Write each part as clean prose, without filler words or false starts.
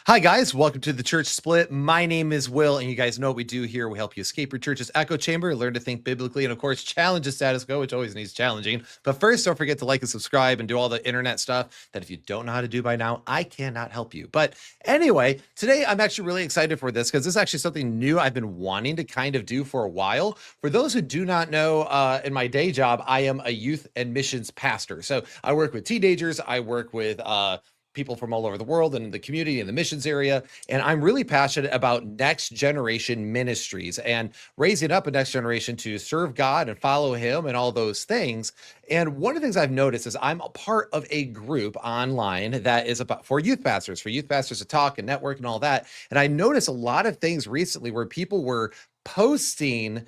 Hi, guys. Welcome to the Church Split. My name is Will, and you guys know what we do here. We help you escape your church's echo chamber, learn to think biblically, and of course, challenge the status quo, which always needs challenging. But first, don't forget to like and subscribe and do all the internet stuff that if you don't know how to do by now, I cannot help you. But anyway, today I'm actually really excited for this because this is actually something new I've been wanting to kind of do for a while. For those who do not know, in my day job, I am a youth and missions pastor. So I work with teenagers, I work with people from all over the world and the community and the missions area. And I'm really passionate about next generation ministries and raising up a next generation to serve God and follow him and all those things. And one of the things I've noticed is I'm a part of a group online that is about for youth pastors to talk and network and all that. And I noticed a lot of things recently where people were posting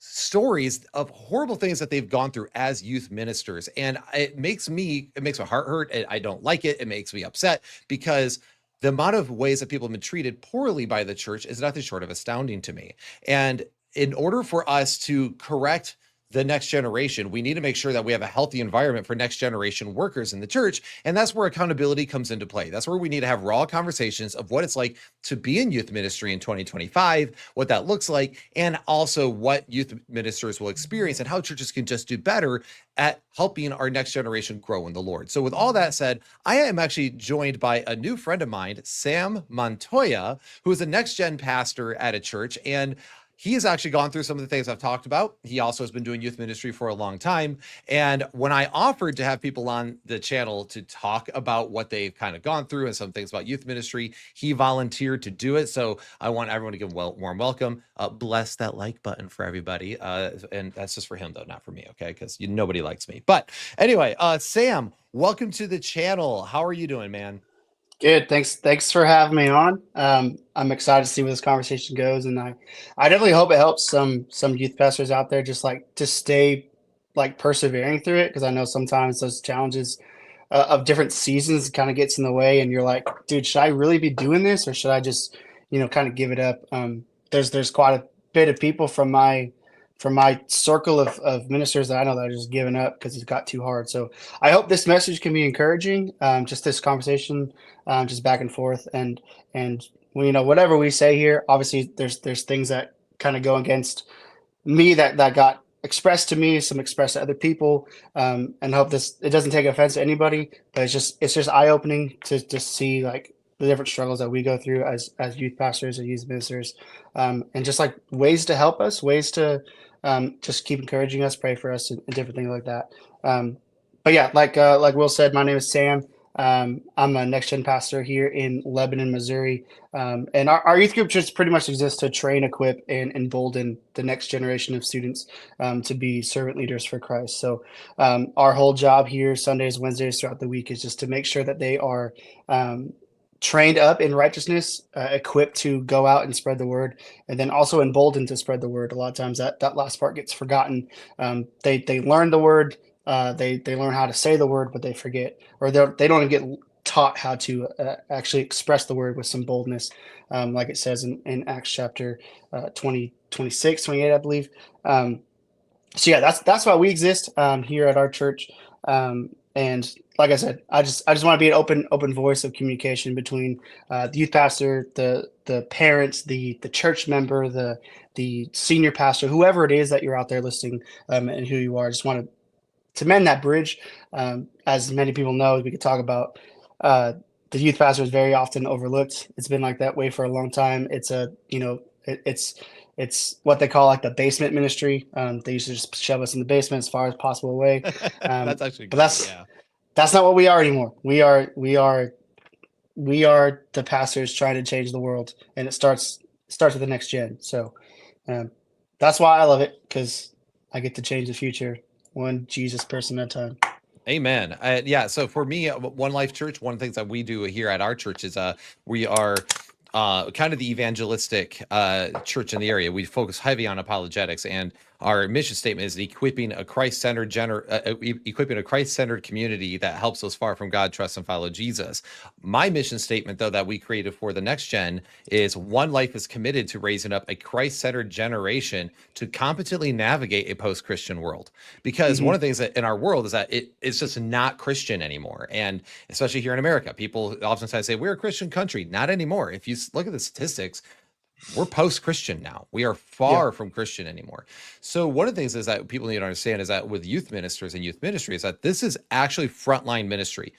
stories of horrible things that they've gone through as youth ministers, and it makes my heart hurt. I don't like it. It makes me upset because the amount of ways that people have been treated poorly by the church is nothing short of astounding to me. And in order for us to correct the next generation, we need to make sure that we have a healthy environment for next generation workers in the church. And that's where accountability comes into play. That's where we need to have raw conversations of what it's like to be in youth ministry in 2025, what that looks like, and also what youth ministers will experience and how churches can just do better at helping our next generation grow in the Lord. So with all that said, I am actually joined by a new friend of mine, Sam Montoya, who is a next gen pastor at a church. And he has actually gone through some of the things I've talked about. He also has been doing youth ministry for a long time. And when I offered to have people on the channel to talk about what they've kind of gone through and some things about youth ministry, he volunteered to do it. So I want everyone to give a warm welcome. Bless that like button for everybody. And that's just for him, though, not for me, okay? Because nobody likes me. But anyway, Sam, welcome to the channel. How are you doing, man? Good. Thanks for having me on. I'm excited to see where this conversation goes, and I definitely hope it helps some youth pastors out there just like to stay like persevering through it because I know sometimes those challenges of different seasons kind of gets in the way, and you're like, dude, should I really be doing this, or should I just kind of give it up? There's quite a bit of people from my circle of ministers that I know that are just giving up because it's got too hard. So I hope this message can be encouraging. Just this conversation, just back and forth, and whatever we say here, obviously there's things that kind of go against me that got expressed to me, some expressed to other people, and hope this it doesn't take offense to anybody. But it's just eye opening to just see like the different struggles that we go through as youth pastors and youth ministers, and just like ways to help us, ways to just keep encouraging us, pray for us, and different things like that. But yeah, like Will said, my name is Sam. I'm a next gen pastor here in Lebanon, Missouri, and our youth group just pretty much exists to train, equip, and embolden the next generation of students to be servant leaders for Christ. So our whole job here, Sundays, Wednesdays, throughout the week, is just to make sure that they are trained up in righteousness, equipped to go out and spread the word, and then also emboldened to spread the word. A lot of times that last part gets forgotten. They learn the word, they learn how to say the word, but they forget, or they don't get taught how to actually express the word with some boldness, like it says in Acts chapter 20, 26, 28, I believe. So yeah, that's why we exist here at our church. And like I said, I just want to be an open voice of communication between the youth pastor, the parents, the church member, the senior pastor, whoever it is that you're out there listening, and who you are. I just want to mend that bridge. As many people know, we could talk about the youth pastor is very often overlooked. It's been like that way for a long time. It's what they call like the basement ministry. They used to just shove us in the basement as far as possible away. That's actually But good. Yeah. that's not what we are anymore. We are the pastors trying to change the world, and it starts with the next gen. So um, that's why I love it, because I get to change the future one Jesus person at a time. Amen. Yeah. So for me, One Life Church, one of the things that we do here at our church is we are kind of the evangelistic church in the area. We focus heavy on apologetics, and our mission statement is equipping a equipping a Christ-centered community that helps those far from God trust and follow Jesus. My mission statement, though, that we created for the next gen is One Life is committed to raising up a Christ-centered generation to competently navigate a post-Christian world. Because one Hmm. of the things that in our world is that it's just not Christian anymore, and especially here in America, people oftentimes say we're a Christian country. Not anymore. If you look at the statistics, we're post-Christian now. We are Yeah. far from Christian anymore. So one of the things is that people need to understand is that with youth ministers and youth ministry is that this is actually frontline ministry.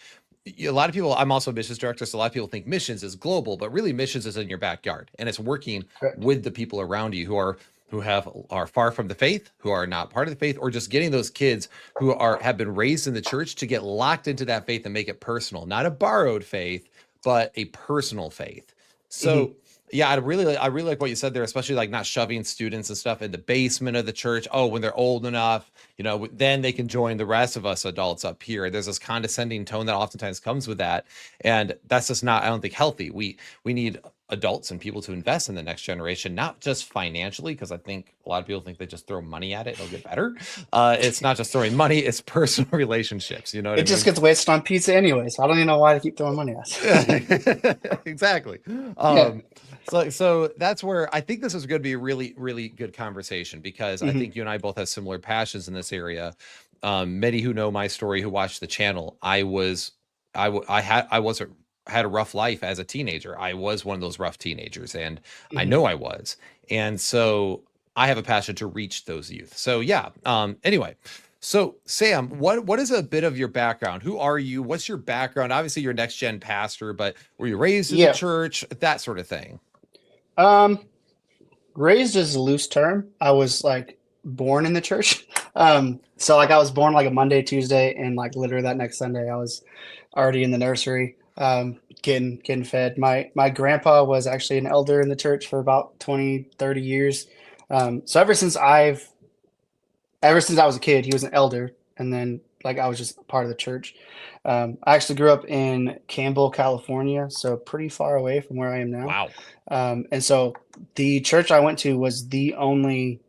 A lot of people, I'm also a missions director, so a lot of people think missions is global, but really missions is in your backyard, and it's working Correct. with the people around you who are far from the faith, who are not part of the faith, or just getting those kids who have been raised in the church to get locked into that faith and make it personal, not a borrowed faith, but a personal faith. Hmm. So yeah, I really like what you said there, especially like not shoving students and stuff in the basement of the church. Oh, when they're old enough, then they can join the rest of us adults up here. There's this condescending tone that oftentimes comes with that, and that's just not, I don't think, healthy. We need adults and people to invest in the next generation, not just financially, because I think a lot of people think they just throw money at it, it'll get better. It's not just throwing money; it's personal relationships. You know what I It just mean? gets wasted on pizza anyway, so I don't even know why they keep throwing money at us. Exactly. Yeah. So that's where I think this is going to be a really, really good conversation, because I Hmm. think you and I both have similar passions in this area. Many who know my story, who watch the channel, I had a rough life as a teenager. I was one of those rough teenagers, and I Hmm. know I was. And so I have a passion to reach those youth. So yeah. Anyway, so Sam, what is a bit of your background? Who are you? What's your background? Obviously, you're next gen pastor, but were you raised in the Yeah. church? That sort of thing. Um, Raised is a loose term. I was like born in the church. So like I was born like a Monday, Tuesday, and like literally that next Sunday I was already in the nursery, getting fed. My grandpa was actually an elder in the church for about 20, 30 years. So ever since I was a kid, he was an elder, and then like I was just part of the church. I actually grew up in Campbell, California, so pretty far away from where I am now. Wow. And so the church I went to was the only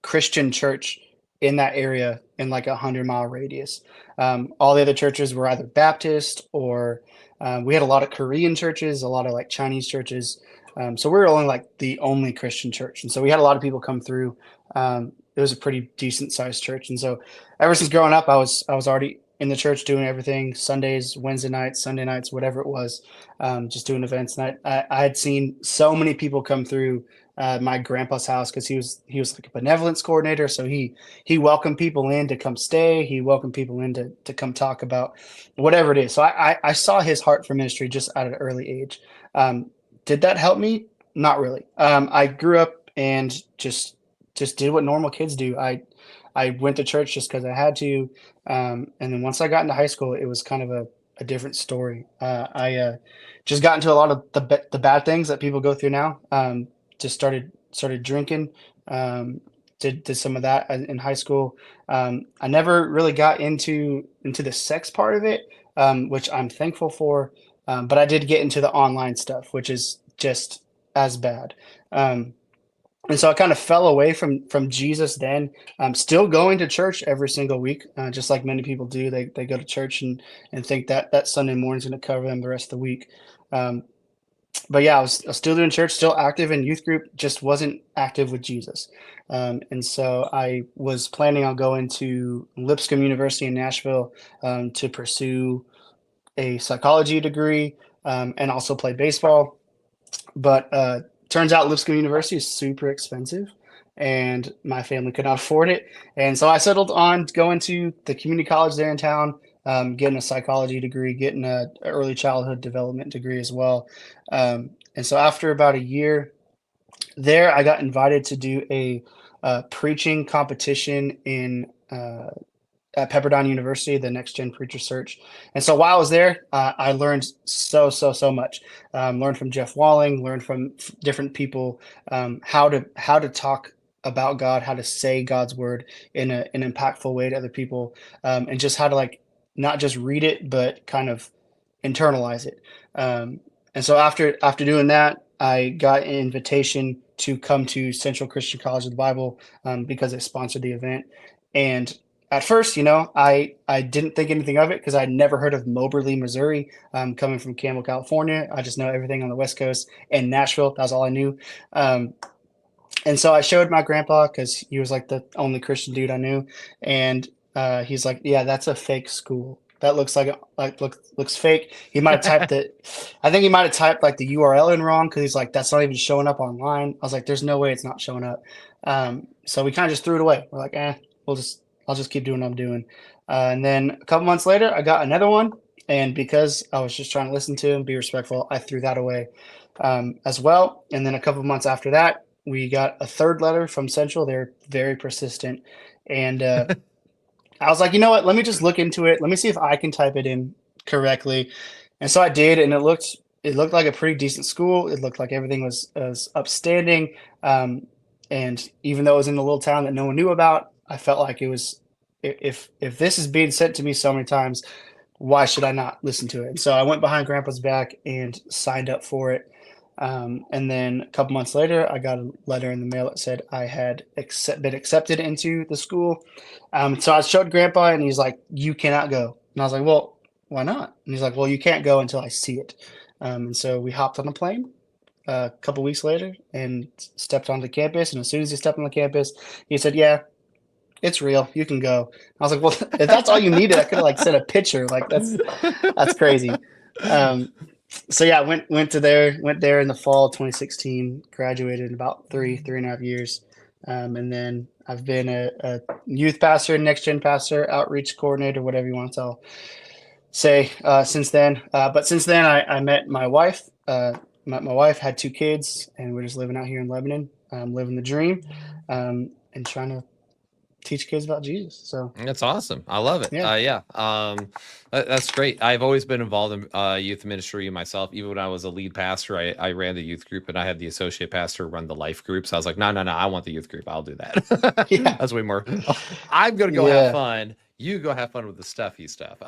Christian church in that area in like 100-mile radius. All the other churches were either Baptist or we had a lot of Korean churches, a lot of like Chinese churches. So we were only like the only Christian church, and so we had a lot of people come through. It was a pretty decent sized church, and so ever since growing up, I was already in the church doing everything: Sundays, Wednesday nights, Sunday nights, whatever it was, just doing events. And I had seen so many people come through my grandpa's house because he was like a benevolence coordinator. So he welcomed people in to come stay. He welcomed people in to come talk about whatever it is. So I saw his heart for ministry just at an early age. Um, did that help me? Not really. I grew up and just did what normal kids do. I went to church just because I had to. And then once I got into high school, it was kind of a different story. I just got into a lot of the bad things that people go through now. Just started drinking. Um, did some of that in high school. I never really got into the sex part of it, which I'm thankful for. But I did get into the online stuff, which is just as bad. Um, and so I kind of fell away from Jesus then. I'm still going to church every single week, just like many people do. They go to church and think that that Sunday morning is going to cover them the rest of the week. Um, but yeah, I was still doing church, still active in youth group, just wasn't active with Jesus. And so I was planning on going to Lipscomb University in Nashville to pursue a psychology degree and also play baseball. But turns out Lipscomb University is super expensive, and my family could not afford it. And so I settled on going to the community college there in town, getting a psychology degree, getting a early childhood development degree as well. And so after about a year there, I got invited to do a preaching competition in at Pepperdine University, the Next Gen Preacher Search. And so while I was there, I learned so much. Learned from Jeff Walling, learned from different people how to talk about God, how to say God's word in an impactful way to other people, and just how to like not just read it but kind of internalize it. And so after doing that. I got an invitation to come to Central Christian College of the Bible because they sponsored the event. And at first, I didn't think anything of it because I'd never heard of Moberly, Missouri. Coming from Campbell, California, I just know everything on the West Coast and Nashville. That's all I knew. And so I showed my grandpa because he was like the only Christian dude I knew, and he's like, "Yeah, that's a fake school. That looks looks fake." He might have typed it. I think he might have typed like the URL in wrong because he's like, "That's not even showing up online." I was like, "There's no way it's not showing up." So we kind of just threw it away. We're like, I'll just keep doing what I'm doing." And then a couple months later, I got another one, and because I was just trying to listen to him, be respectful, I threw that away as well. And then a couple months after that, we got a third letter from Central. They're very persistent. And I was like, you know what? Let me just look into it. Let me see if I can type it in correctly. And so I did, and it looked like a pretty decent school. It looked like everything was upstanding. And even though it was in a little town that no one knew about, I felt like it was if this is being sent to me so many times, why should I not listen to it? And so I went behind Grandpa's back and signed up for it. And then a couple months later, I got a letter in the mail that said I had been accepted into the school. So I showed Grandpa, and he's like, "You cannot go." And I was like, "Well, why not?" And he's like, "Well, you can't go until I see it." And so we hopped on a plane a couple weeks later and stepped onto campus. And as soon as he stepped on the campus, he said, "Yeah, it's real. You can go." I was like, "Well, if that's all you needed, I could have like sent a picture. Like that's crazy." Um, so yeah, went there in the fall of 2016, graduated in about three and a half years. And then I've been a youth pastor, next gen pastor, outreach coordinator, whatever you want to say, since then. But since then I met my wife, my wife, had two kids, and we're just living out here in Lebanon, living the dream, and trying to teach kids about Jesus. So That's awesome. I love it. yeah. Yeah. That's great. I've always been involved in youth ministry myself. Even when I was a lead pastor, I ran the youth group, and I had the associate pastor run the life group. So I was like, no, I want the youth group. I'll do that. Yeah. That's way more. I'm going to go have Yeah. fun. You go have fun with the stuffy stuff.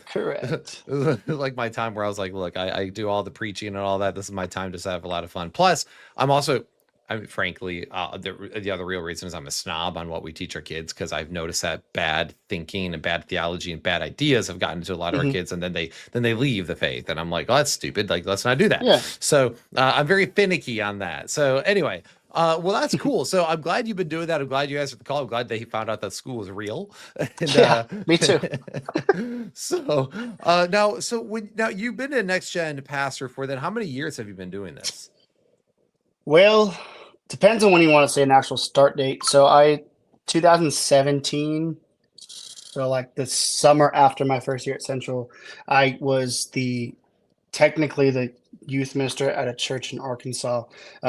Correct. Like my time where I was like, look, I do all the preaching and all that. This is my time to have a lot of fun. Plus, I'm also I mean, frankly, the other real reason is I'm a snob on what we teach our kids, because I've noticed that bad thinking and bad theology and bad ideas have gotten to a lot of our Hmm. kids, and then they leave the faith, and I'm like, oh, that's stupid. Like, let's not do that. Yeah. So I'm very finicky on that. So anyway, well, that's cool. So I'm glad you've been doing that. I'm glad you answered the call. I'm glad that he found out that school was real. And Yeah. Me too. so now you've been a next gen pastor for then. How many years have you been doing this? Well, depends on when you want to say an actual start date. So 2017, so like the summer after my first year at Central, I was technically the youth minister at a church in Arkansas,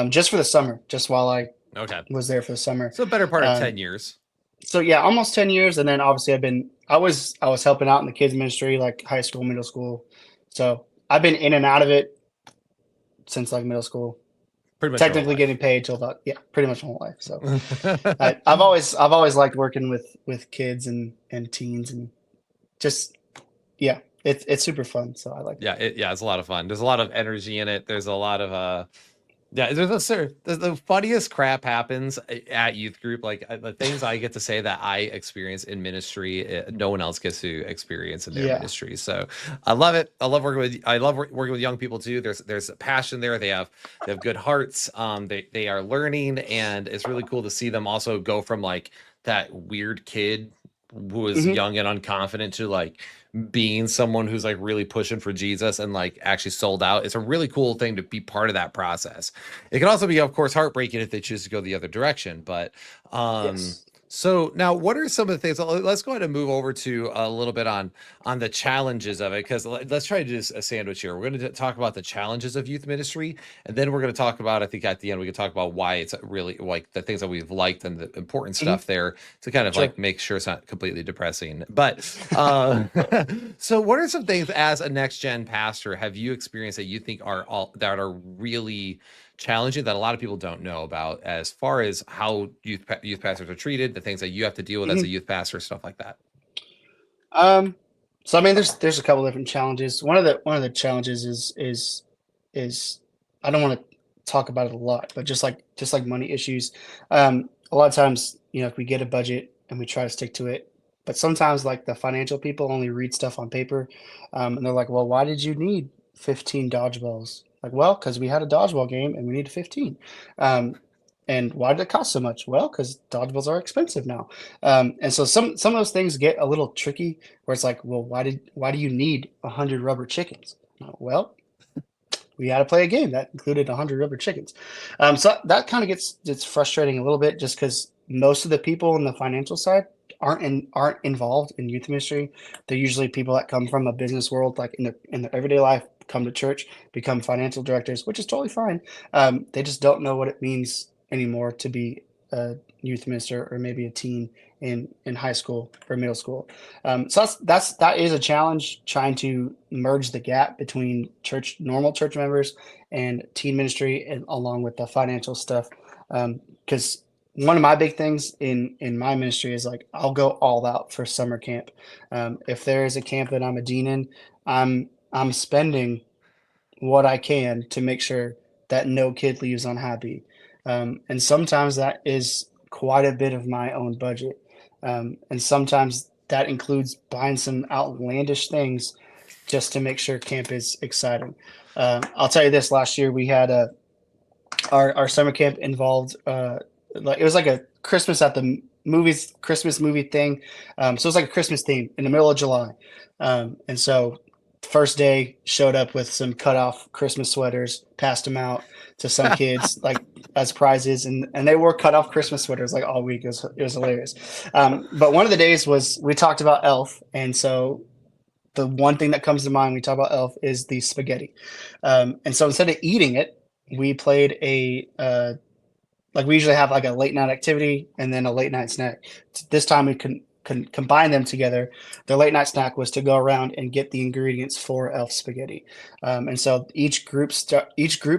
just for the summer, just while I Okay. was there for the summer. So better part of Um, 10 years. so yeah, almost 10 years. And then obviously I was helping out in the kids ministry, like high school, middle school. So I've been in and out of it since like middle school. Pretty much your whole Technically getting life. paid till about, yeah, pretty much my whole life. So I've always liked working with kids and teens, and just yeah, it's super fun. So I like it. Yeah, it's a lot of fun. There's a lot of energy in it. There's a lot of yeah, the funniest crap happens at youth group. Like the things I get to say that I experience in ministry, no one else gets to experience in their Yeah. ministry. So I love it. I love working with young people too. There's a passion there. They have good hearts. They are learning, and it's really cool to see them also go from like that weird kid who was Hmm. young and unconfident to like being someone who's like really pushing for Jesus and like actually sold out. It's a really cool thing to be part of that process. It can also be, of course, heartbreaking if they choose to go the other direction. But Yes. so now, what are some of the things? Let's go ahead and move over to a little bit on the challenges of it, because let's try to do a sandwich here. We're going to talk about the challenges of youth ministry, and then we're going to talk about, I think at the end we can talk about why it's really like the things that we've liked and the important Hmm. stuff there, to kind of Sure. like make sure it's not completely depressing. But so what are some things as a next gen pastor have you experienced that you think that are really challenging, that a lot of people don't know about, as far as how youth pastors are treated, the things that you have to deal with as a Hmm. youth pastor, stuff like that? Um, so I mean, there's a couple different challenges. One of the challenges is I don't want to talk about it a lot, but just like money issues, a lot of times, if we get a budget and we try to stick to it, but sometimes like the financial people only read stuff on paper, and they're like, well, why did you need 15 dodgeballs? Like, well, because we had a dodgeball game and we needed 15. Um, and why did it cost so much? Well, because dodgeballs are expensive now. And so some of those things get a little tricky where it's like, well, why do you need 100 rubber chickens? Well, we had to play a game that included 100 rubber chickens. So that kind of gets frustrating a little bit just because most of the people on the financial side aren't involved in youth ministry. They're usually people that come from a business world, like in their everyday life, come to church, become financial directors, which is totally fine. They just don't know what it means anymore to be a youth minister or maybe a teen in high school or middle school. So that is a challenge, trying to merge the gap between normal church members and teen ministry, and along with the financial stuff. Because one of my big things in my ministry is like I'll go all out for summer camp. If there is a camp that I'm a dean in, I'm spending what I can to make sure that no kid leaves unhappy. And sometimes that is quite a bit of my own budget. And sometimes that includes buying some outlandish things just to make sure camp is exciting. I'll tell you this: last year we had our summer camp involved like it was like a Christmas at the movies, Christmas movie thing. So it was like a Christmas theme in the middle of July. And so first day showed up with some cut off Christmas sweaters, passed them out to some kids like as prizes, and they wore cut off Christmas sweaters like all week. It was hilarious. But one of the days was we talked about Elf, and so the one thing that comes to mind when we talk about Elf is the spaghetti. And so instead of eating it, we played like we usually have like a late night activity and then a late night snack. This time we can combine them together. The late night snack was to go around and get the ingredients for Elf spaghetti. And so each group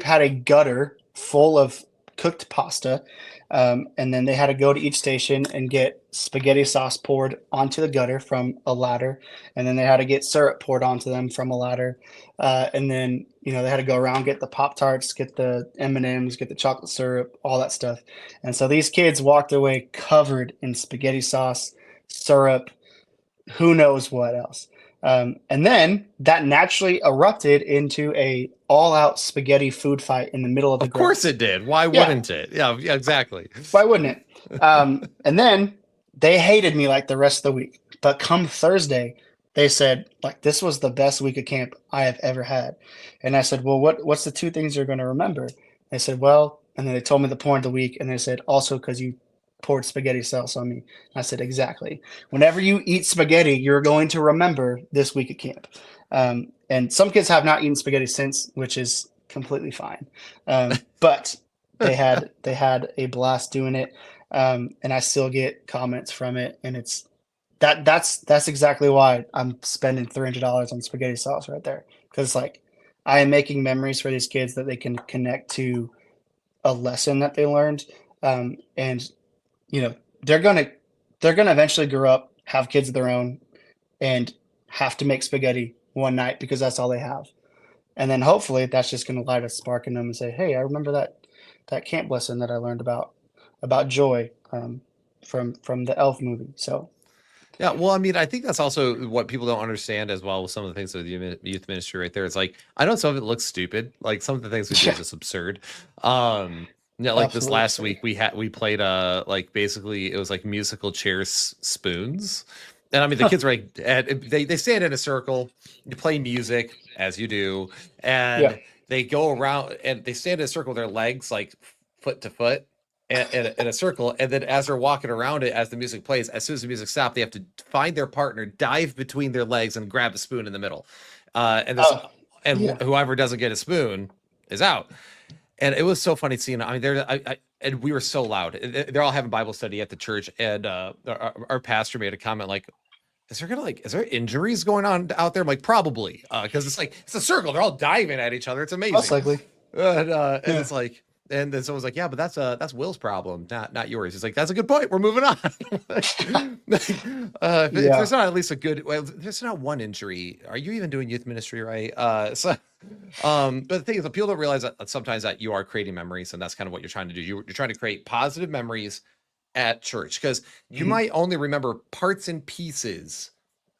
had a gutter full of cooked pasta. And then they had to go to each station and get spaghetti sauce poured onto the gutter from a ladder. And then they had to get syrup poured onto them from a ladder. And then, they had to go around, get the Pop-Tarts, get the M&Ms, get the chocolate syrup, all that stuff. And so these kids walked away covered in spaghetti sauce, syrup, who knows what else. And then that naturally erupted into a all-out spaghetti food fight in the middle of the Of course grass. it did. Why Yeah. wouldn't it? Yeah, exactly. Why wouldn't it? And then they hated me like the rest of the week. But come Thursday, they said, like, this was the best week of camp I have ever had. And I said, well, what's the two things you're going to remember? They said, well, and then they told me the point of the week, and they said, also because you poured spaghetti sauce on me. I said, exactly. Whenever you eat spaghetti, you're going to remember this week at camp. And some kids have not eaten spaghetti since, which is completely fine. But they had a blast doing it. And I still get comments from it, and that's exactly why I'm spending $300 on spaghetti sauce right there. Because like I am making memories for these kids that they can connect to a lesson that they learned. And they're gonna eventually grow up, have kids of their own, and have to make spaghetti one night because that's all they have. And then hopefully that's just gonna light a spark in them and say, hey, I remember that camp lesson that I learned about joy from the Elf movie. So Yeah, well, I mean, I think that's also what people don't understand as well with some of the things with youth ministry right there. It's like I know some of it looks stupid, like some of the things we do yeah, is just absurd. Like this absolutely last absurd. week we played like basically it was like musical chairs spoons, and I mean the kids were like they stand in a circle, you play music as you do, Yeah. and they go around and they stand in a circle with their legs like foot to foot in a circle, and then as they're walking around it, as the music plays, as soon as the music stops, they have to find their partner, dive between their legs, and grab a spoon in the middle. And this, Oh, and yeah. whoever doesn't get a spoon is out. And it was so funny seeing. I mean, and we were so loud. They're all having Bible study at the church, and our pastor made a comment like, is there injuries going on out there? I'm like, probably, because it's like it's a circle. They're all diving at each other. It's Most amazing. likely. And Yeah. it's like And then someone's like, yeah, but that's Will's problem, not yours. He's like, that's a good point. We're moving on. If Yeah. there's not at least a good, well, there's not one injury. Are you even doing youth ministry right? But the thing is, that people don't realize that sometimes that you are creating memories, and that's kind of what you're trying to do. You're trying to create positive memories at church because you Mhm. might only remember parts and pieces.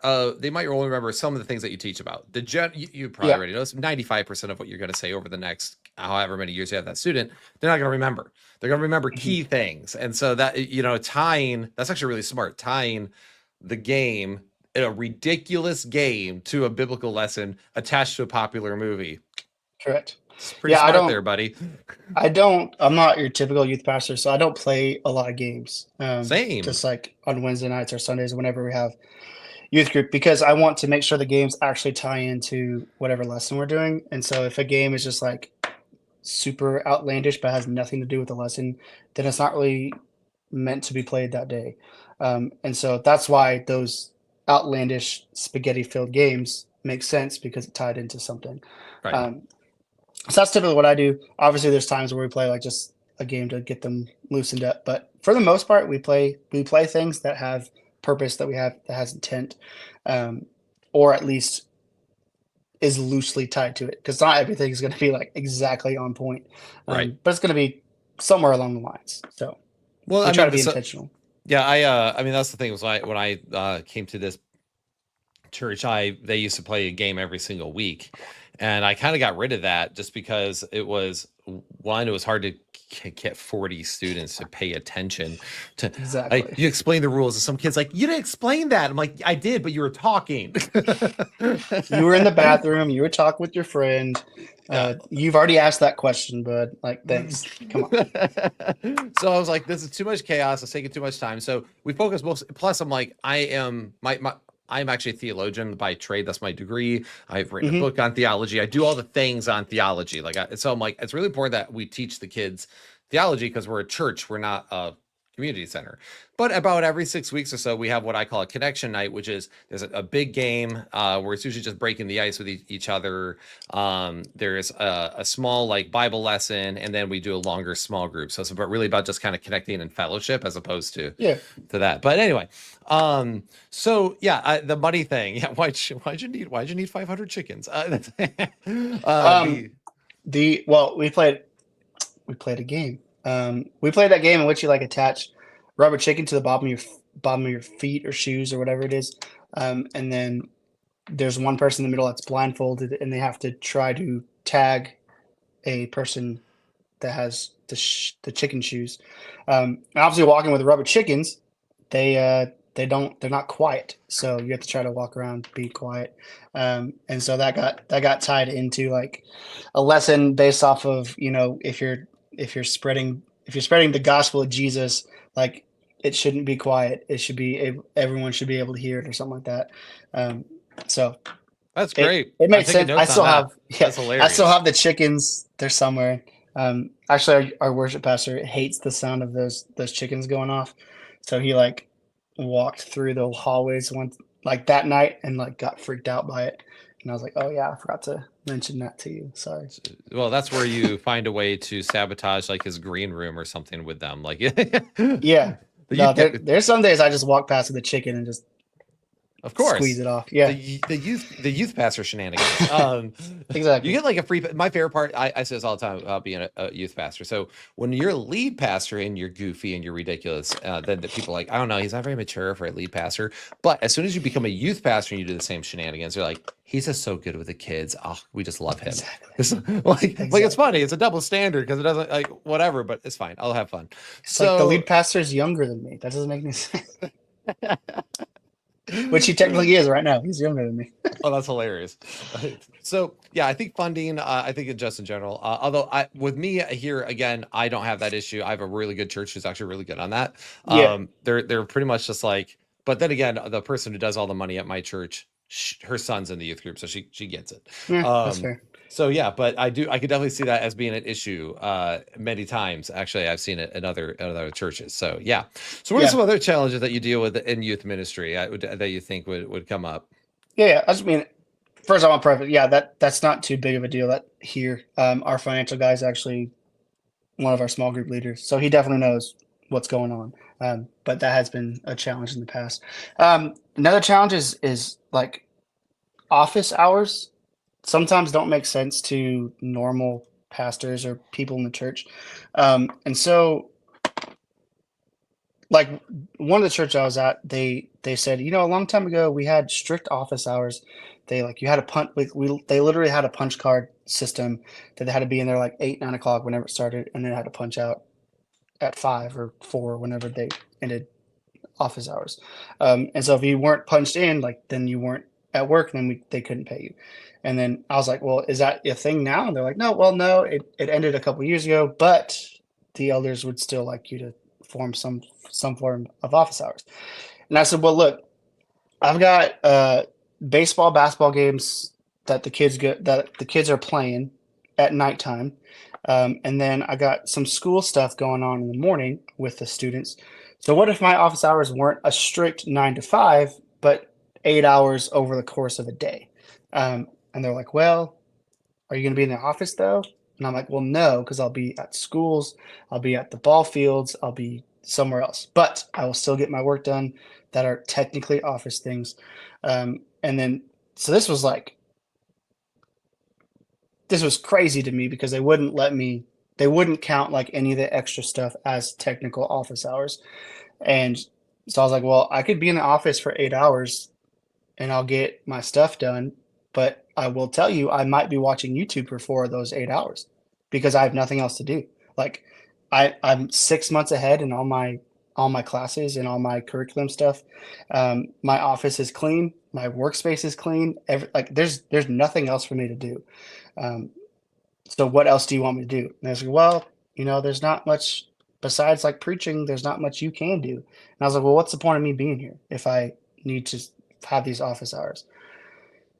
They might only remember some of the things that you teach about. You probably Yeah. already know 95% of what you're going to say over the next however many years you have that student, they're not going to remember. They're going to remember Mhm. key things, and so that tying that's actually really smart. Tying the game in a ridiculous game to a biblical lesson attached to a popular movie. Correct. It's pretty Yeah, I smart don't. there, buddy. I'm not your typical youth pastor, so I don't play a lot of games. Same. Just like on Wednesday nights or Sundays, whenever we have youth group, because I want to make sure the games actually tie into whatever lesson we're doing. And so if a game is just like super outlandish but has nothing to do with the lesson, then it's not really meant to be played that day. And so that's why those outlandish spaghetti filled games make sense because it tied into something. Right. Um, so that's typically what I do. Obviously, there's times where we play like just a game to get them loosened up, but for the most part, we play things that have purpose, that has intent, um, or at least is loosely tied to it. Because not everything is going to be like exactly on point, Right. but it's going to be somewhere along the lines. So Well, we I try mean, to be so intentional. yeah, I mean that's the thing was when I came to this church, they used to play a game every single week, and I kind of got rid of that just because it was one, it was hard to get 40 students to pay attention to. Exactly. You explain the rules, and some kids like you didn't explain that. I'm like, I did, but you were talking. You were in the bathroom. You were talking with your friend. Yeah. You've already asked that question, bud. Like, thanks. Come on. So I was like, this is too much chaos. It's taking too much time. So we focus most. Plus, I'm like, I am my I'm actually a theologian by trade. That's my degree. I've written a Hmm. book on theology. I do all the things on theology. So I'm like, it's really important that we teach the kids theology because we're a church. We're not a community center. But about every 6 weeks or so, we have what I call a connection night, which is there's a big game where it's usually just breaking the ice with each other. There's a small like Bible lesson, and then we do a longer small group. So it's really about just kind of connecting and fellowship as opposed Yeah. to that. But anyway, so yeah, the money thing. Yeah, why'd you need 500 chickens? Um, The well, we played a game. We played that game in which you like attach rubber chicken to the bottom of your feet or shoes or whatever it is, and then there's one person in the middle that's blindfolded, and they have to try to tag a person that has the chicken shoes. And obviously, walking with the rubber chickens, they're not quiet, so you have to try to walk around, be quiet. And so that got tied into like a lesson based off of if you're spreading the gospel of Jesus, like it shouldn't be quiet. It should be everyone should be able to hear it or something like that. Um, so that's it great. it I'm made taking sense. I notes on still that. have yeah, That's I still hilarious. have the chickens. They're somewhere. Actually, our worship pastor hates the sound of those chickens going off, so he like walked through the hallways once like that night and like got freaked out by it. And I was like, oh yeah, I forgot to mention that to you. Sorry. Well, that's where you find a way to sabotage like his green room or something with them. Like the Yeah. No, youth, there's some days I just walk past with the chicken and just of squeeze course, it off. Yeah, the youth pastor shenanigans. You exactly. get like a free. My favorite part, I say this all the time about being a youth pastor. So when you're a lead pastor and you're goofy and you're ridiculous, then the people are like, I don't know, he's not very mature for a lead pastor. But as soon as you become a youth pastor and you do the same shenanigans, they're like, he's just so good with the kids. Oh, we just love him. Exactly. It's like it's Exactly. funny. It's a double standard because it doesn't like whatever, but it's fine. I'll have fun. It's like the So lead pastor's younger than me. That doesn't make any sense. Which he technically is right now. He's younger than me. Oh, that's hilarious. So yeah, I think funding. I think it just in general. Although with me here again, I don't have that issue. I have a really good church who's actually really good on that. Yeah. They're pretty much just like. But then again, the person who does all the money at my church, her son's in the youth group, so she gets it. Yeah, that's Um, fair. so yeah, but I could definitely see that as being an issue. Many times actually, I've seen it in other churches. So yeah. So what are Yeah. some other challenges that you deal with in youth ministry that you think would come up? Yeah, yeah. I just mean, first I want to preface, yeah, that's not too big of a deal that here. Our financial guys actually one of our small group leaders, so he definitely knows what's going on. But that has been a challenge in the past. Another challenge is like office hours sometimes don't make sense to normal pastors or people in the church. And so like one of the church I was at, they said, a long time ago we had strict office hours. They like you had a punch. We they literally had a punch card system that they had to be in there like 8, 9 o'clock whenever it started, and then had to punch out at 5 or 4 whenever they ended office hours. And so if you weren't punched in, like then you weren't at work, and then they couldn't pay you. And then I was like, well, is that a thing now? And they're like, no, well, no, it ended a couple years ago, but the elders would still like you to form some form of office hours. And I said, well, look, I've got baseball, basketball games that the kids are playing at nighttime. And then I got some school stuff going on in the morning with the students. So what if my office hours weren't a strict 9 to 5, but 8 hours over the course of a day? And they're like, well, are you going to be in the office though? And I'm like, well, no, because I'll be at schools, I'll be at the ball fields, I'll be somewhere else, but I will still get my work done that are technically office things. And then, so this was crazy to me because they wouldn't count like any of the extra stuff as technical office hours. And so I was like, well, I could be in the office for 8 hours and I'll get my stuff done. But I will tell you, I might be watching YouTube for 4 of those 8 hours because I have nothing else to do. Like I'm 6 months ahead in all my classes and all my curriculum stuff. My office is clean. My workspace is clean. Like there's nothing else for me to do. Um, so what else do you want me to do? And I was like, well, there's not much besides like preaching. There's not much you can do. And I was like, well, what's the point of me being here if I need to have these office hours?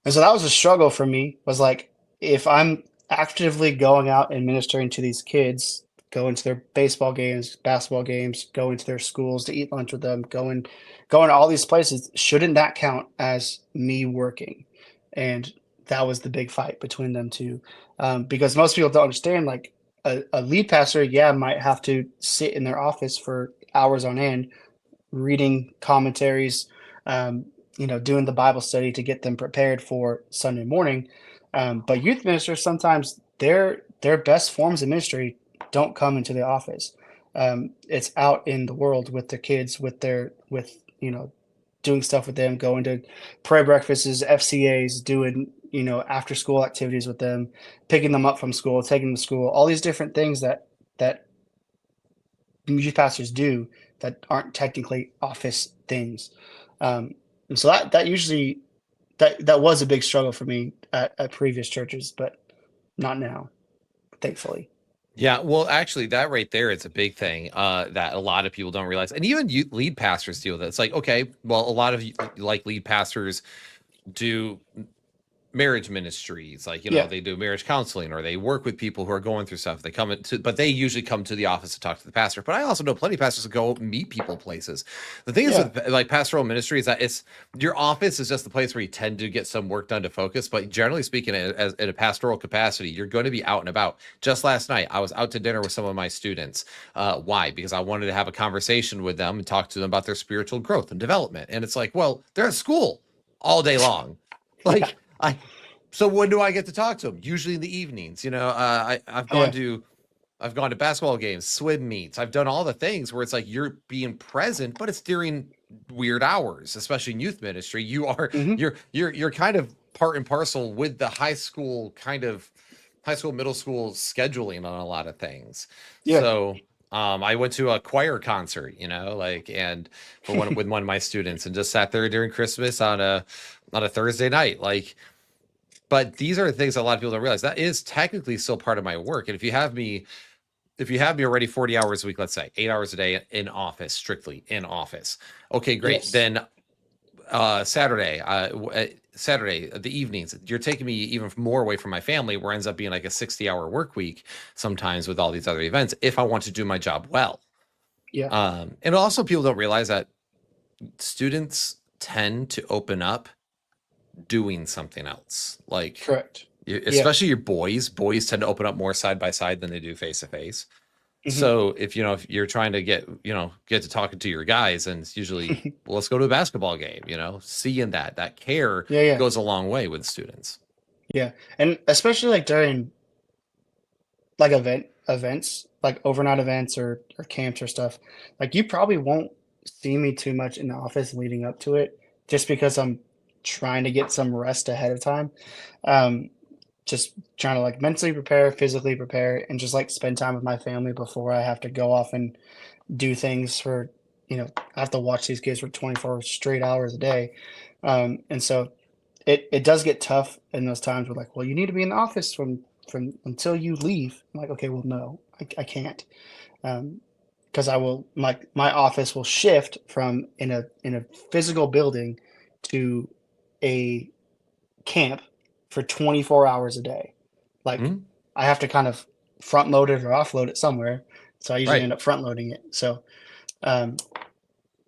And so that was a struggle for me, was like, if I'm actively going out and ministering to these kids, going to their baseball games, basketball games, going to their schools to eat lunch with them, going to all these places, shouldn't that count as me working? And that was the big fight between them two. Because most people don't understand, like a lead pastor, yeah, might have to sit in their office for hours on end, reading commentaries, doing the Bible study to get them prepared for Sunday morning. But youth ministers, sometimes their best forms of ministry don't come into the office. It's out in the world with the kids, doing stuff with them, going to prayer breakfasts, FCAs, doing after school activities with them, picking them up from school, taking them to school, all these different things that youth pastors do that aren't technically office things. And so that usually that was a big struggle for me at previous churches, but not now, thankfully. Yeah, well, actually, that right there is a big thing that a lot of people don't realize, and even lead pastors deal with it. It's like, okay, well, a lot of like lead pastors do marriage ministries, like Yeah. they do marriage counseling, or they work with people who are going through stuff. They come into, but they usually come to the office to talk to the pastor. But I also know plenty of pastors that go meet people places. The thing is Yeah. with like pastoral ministry is that it's your office is just the place where you tend to get some work done to focus. But generally speaking, as in a pastoral capacity, you're going to be out and about. Just last night, I was out to dinner with some of my students. Why? Because I wanted to have a conversation with them and talk to them about their spiritual growth and development. And it's like, well, they're at school all day long. Yeah. Like I so when do I get to talk to them? Usually in the evenings. I've gone Yeah. to basketball games, swim meets. I've done all the things where it's like you're being present, but it's during weird hours, especially in youth ministry. Hmm. You're kind of part and parcel with the high school, middle school scheduling on a lot of things. Yeah. So I went to a choir concert, and for one with one of my students, and just sat there during Christmas on a Thursday night, but these are the things that a lot of people don't realize. That is technically still part of my work. And if you have me already 40 hours a week, let's say 8 hours a day in office, strictly in office. Okay, great. Yes. Then Saturday, the evenings, you're taking me even more away from my family, where it ends up being like a 60-hour work week sometimes with all these other events, if I want to do my job well. Yeah. And also people don't realize that students tend to open up doing something else. Like Correct. Yeah. especially your boys tend to open up more side by side than they do face to face. Mhm. So if if you're trying to get to talking to your guys, and it's usually, well, let's go to a basketball game, seeing that care Yeah, yeah, goes a long way with students. yeah, and especially like during like events, like overnight events or camps or stuff. Like you probably won't see me too much in the office leading up to it, just because I'm trying to get some rest ahead of time. Um, just trying to like mentally prepare, physically prepare, and just like spend time with my family before I have to go off and do things for, I have to watch these kids for 24 straight hours a day. And so it does get tough in those times where like, well, you need to be in the office from until you leave. I'm like, okay, well, no, I can't. Because I will my office will shift from in a physical building to a camp for 24 hours a day. Like Mhm. I have to kind of front load it or offload it somewhere. So I usually Right. end up front loading it. So um,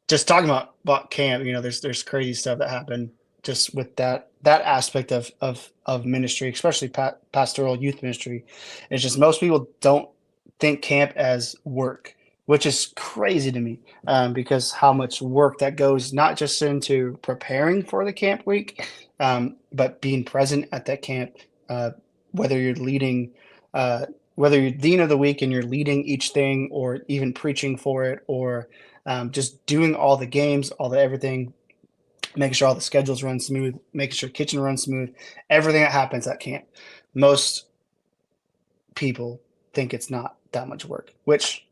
just talking about camp, there's crazy stuff that happened just with that aspect of ministry, especially pastoral youth ministry. It's just most people don't think camp as work, which is crazy to me, because how much work that goes not just into preparing for the camp week, but being present at that camp, uh, whether you're leading. Whether you're dean of the week and you're leading each thing, or even preaching for it, or just doing all the games, all the everything, making sure all the schedules run smooth, making sure kitchen runs smooth, everything that happens at camp. Most people think it's not that much work, which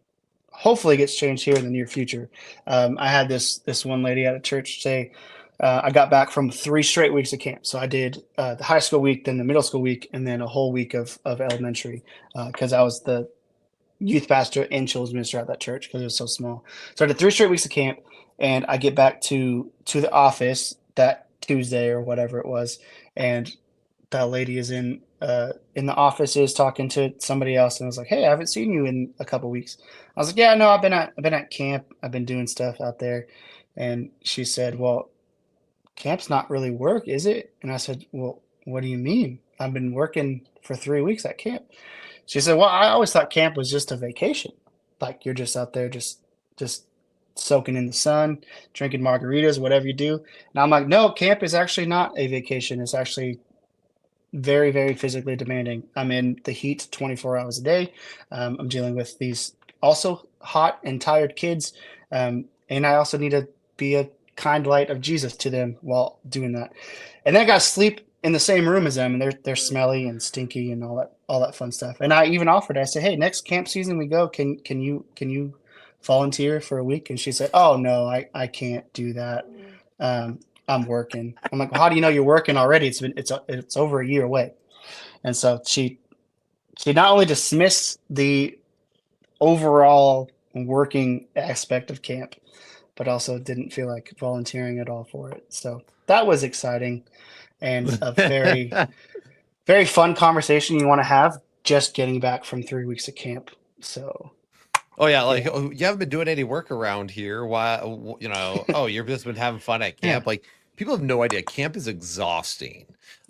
hopefully gets changed here in the near future. I had this one lady at a church say, I got back from 3 straight weeks of camp. So I did the high school week, then the middle school week, and then a whole week of elementary, because I was the youth pastor and children's minister at that church because it was so small. So I did 3 straight weeks of camp, and I get back to the office that Tuesday or whatever it was, and that lady is in the office is talking to somebody else, and I was like, "Hey, I haven't seen you in a couple weeks." I was like, "Yeah, no, I've been at camp. I've been doing stuff out there," and she said, "Well, camp's not really work, is it?" And I said, "Well, what do you mean? I've been working for 3 weeks at camp." She said, "Well, I always thought camp was just a vacation. Like you're just out there just soaking in the sun, drinking margaritas, whatever you do." And I'm like, "No, camp is actually not a vacation. It's actually very, very physically demanding. I'm in the heat 24 hours a day. I'm dealing with these also hot and tired kids. And I also need to be a kind light of Jesus to them while doing that. And then I got to sleep in the same room as them, and they're smelly and stinky and all that fun stuff. And I even offered. I said, "Hey, next camp season we go. Can you volunteer for a week?" And she said, "Oh no, I can't do that. Um, I'm working." I'm like, "Well, how do you know you're working already? It's over a year away." And so she not only dismissed the overall working aspect of camp, but also didn't feel like volunteering at all for it. So that was exciting and a very, very fun conversation you want to have just getting back from 3 weeks of camp. So Oh yeah, like, yeah, oh, you haven't been doing any work around here. Why? Oh, you've just been having fun at yeah, camp. Like, people have no idea. Camp is exhausting.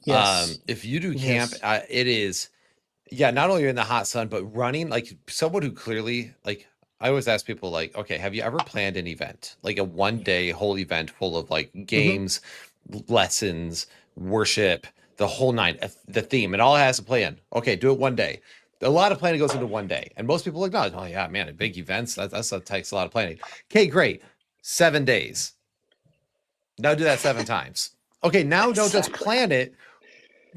yes, If you do camp, yes, it is. Yeah, not only you're in the hot sun, but running, like someone who clearly, like, I always ask people, like, okay, have you ever planned an event, like a 1 day whole event full of like hmm, games, lessons, worship, the whole nine, the theme, it all has a plan. Okay, do it 1 day. A lot of planning goes into 1 day, and most people acknowledge, oh yeah, man, big events, that takes a lot of planning. Okay, great, 7 days. Now do that 7 times. Okay, now don't just exactly. plan it,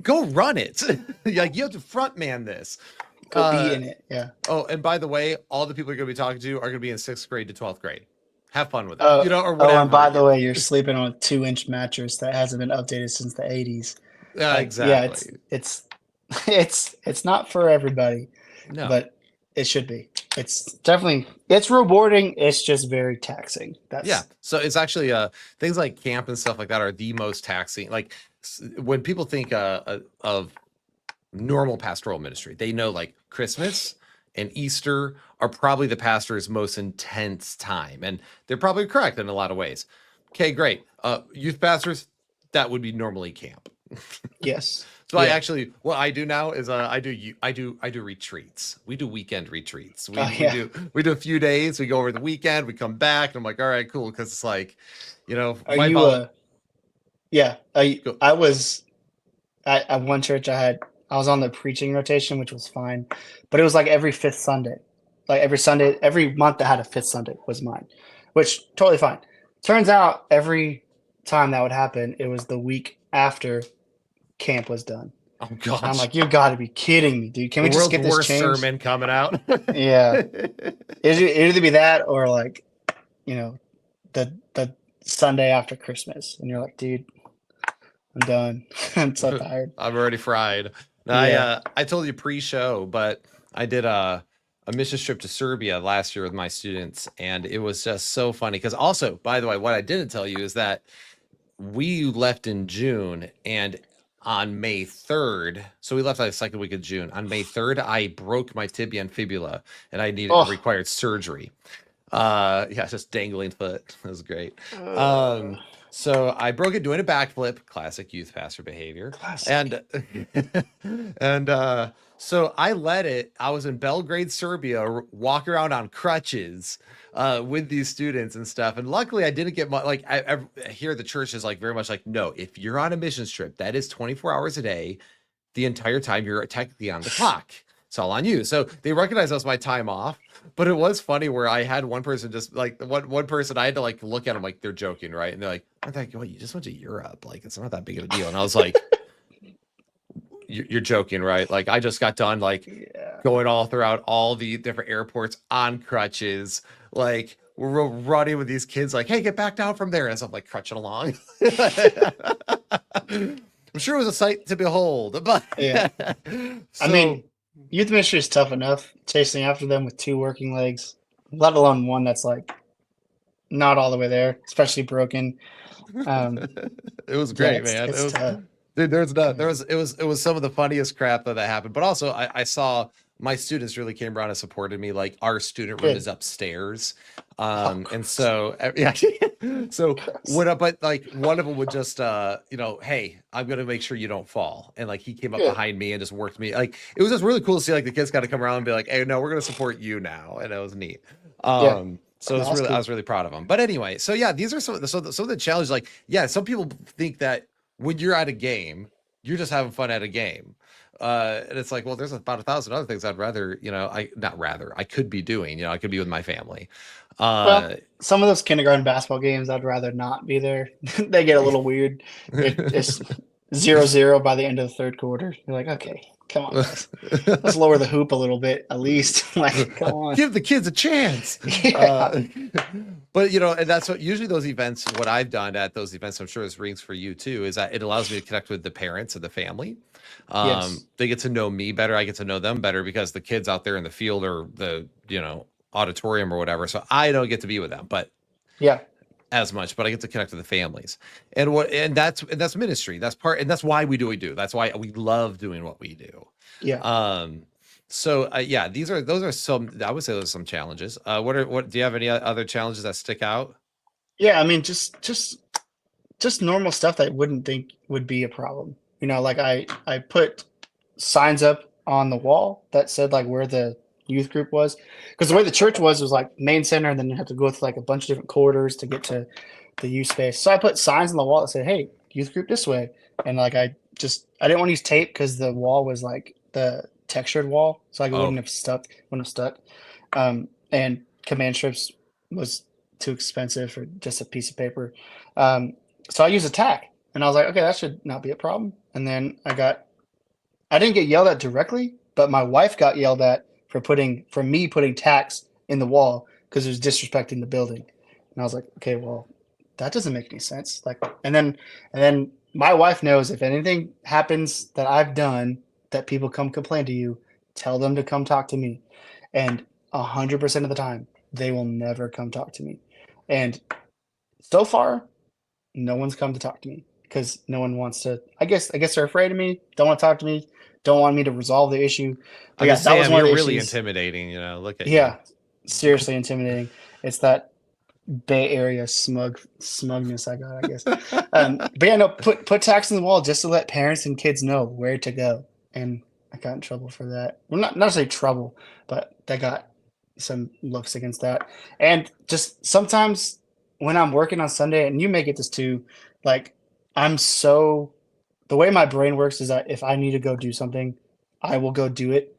go run it. Like, you have to front man this. Go be Uh, in it. Yeah. Oh, and by the way, all the people you're going to be talking to are going to be in 6th grade to 12th grade. Have fun with it, or Oh, and whatever. by the way, you're sleeping on a 2-inch mattress that hasn't been updated since the 80s. Yeah, Like, yeah, it's exactly. it's it's not for everybody, No. but it should be. It's rewarding. It's just very taxing. Yeah. That's So it's actually things like camp and stuff like that are the most taxing. Like, when people think of normal pastoral ministry, they know like Christmas and Easter are probably the pastor's most intense time, and they're probably correct in a lot of ways. Okay, great. Youth pastors, that would be normally camp. yes. So I Yeah. actually, what I do now is I do retreats. We do weekend retreats. Oh We yeah. do a few days. We go over the weekend. We come back, and I'm like, all right, cool, because it's like, Are my you vol. yeah. Go, I was at one church I was on the preaching rotation, which was fine, but it was like every fifth Sunday. Like every Sunday, every month that had a fifth Sunday was mine, which totally fine. Turns out every time that would happen, it was the week after camp was done. oh And I'm gosh, like, you got to be kidding me, dude. Can the we just world's get this worst changed? sermon coming out. Yeah. It'd either be that or like, you know, the Sunday after Christmas. And you're like, dude, I'm done. I'm so tired. I'm already fried. Yeah. I told you pre-show, but I did a mission trip to Serbia last year with my students, and it was just so funny. Because also, by the way, what I didn't tell you is that we left in June, and on May 3rd, so we left like the second week of June. On May 3rd, I broke my tibia and fibula, and Oh, required surgery. Yeah, just dangling foot. That was great. uh, Um, so I broke it doing a backflip, classic youth pastor behavior. classic. And and so I let it. I was in Belgrade, Serbia, walk around on crutches with these students and stuff. And luckily, I didn't get much. Like I hear the church is like very much like, no, if you're on a missions trip, that is 24 hours a day, the entire time you're technically on the clock. It's all on you. So they recognize that was my time off. But it was funny where I had one person just like one person I had to like look at them like they're joking, right? And they're like, "Aren't that what you just went to Europe? Like it's not that big of a deal." And I was like, "You're joking, right? Like I just got done like Yeah. going all throughout all the different airports on crutches, like." We're running with these kids, like, "Hey, get back down from there!" As I'm like crutching along. I'm sure it was a sight to behold, but Yeah. I so mean, youth ministry is tough enough chasing after them with two working legs, let alone one that's like not all the way there, especially broken. Um, it was yeah, great, man. It it's was, tough. dude. There's not there Yeah. was it was some of the funniest crap that happened. But also, I saw my students really came around and supported me. Like our student room is Good. upstairs, Oh, and gross. so yeah, so Gross. what up? But like one of them would just hey, I'm gonna make sure you don't fall, and like he came up Good. behind me and just worked me. Like it was just really cool to see like the kids got to come around and be like, hey, no, we're gonna support you now, and it was neat. Yeah. So No, that's I cool. was really proud of them. But anyway, so yeah, these are some of the challenges. Like, yeah, some people think that when you're at a game, you're just having fun at a game. And it's like, well, there's about 1,000 other things I'd rather, I not rather, I could be doing, I could be with my family. Well, Uh, some of those kindergarten basketball games, I'd rather not be there. They get a little weird. It's 0-0 by the end of the third quarter. You're like, okay, come on, guys. Let's lower the hoop a little bit at least. Like, come on. give the kids a chance. Yeah. Uh, but and that's what usually those events, what I've done at those events, I'm sure this rings for you too, is that it allows me to connect with the parents and the family. Yes. They get to know me better. I get to know them better because the kids out there in the field or the, auditorium or whatever. So I don't get to be with them, but Yeah. as much, but I get to connect with the families. And that's ministry. That's part, and that's why we do what we do. That's why we love doing what we do. Yeah. Um, so yeah, those are some, I would say those are some challenges. What do you have any other challenges that stick out? Yeah. I mean, just normal stuff that I wouldn't think would be a problem. Like I put signs up on the wall that said like where the youth group was, because the way the church was like main center, and then you have to go through like a bunch of different corridors to get to the youth space. So I put signs on the wall that said, "Hey, youth group this way," and like I didn't want to use tape because the wall was like the textured wall, so like it Oh, wouldn't have stuck. And command strips was too expensive for just a piece of paper. Um, so I used a tack, and I was like, okay, that should not be a problem. And then I didn't get yelled at directly, but my wife got yelled at for me putting tacks in the wall because it was disrespecting the building. And I was like, okay, well, that doesn't make any sense. Like, and then my wife knows if anything happens that I've done that people come complain to you, tell them to come talk to me. And 100% of the time, they will never come talk to me. And so far, no one's come to talk to me because no one wants to. I guess they're afraid of me. Don't want to talk to me. Don't want me to resolve the issue. But I'm yeah, just that was saying one of you're the really issues. intimidating. Look at you. Yeah, seriously intimidating. It's that. Bay Area smugness I got, I guess. But yeah, no, put tax on the wall just to let parents and kids know where to go. And I got in trouble for that. Well, not necessarily trouble, but I got some looks against that. And just sometimes when I'm working on Sunday, and you may get this too, like I'm so the way my brain works is that if I need to go do something, I will go do it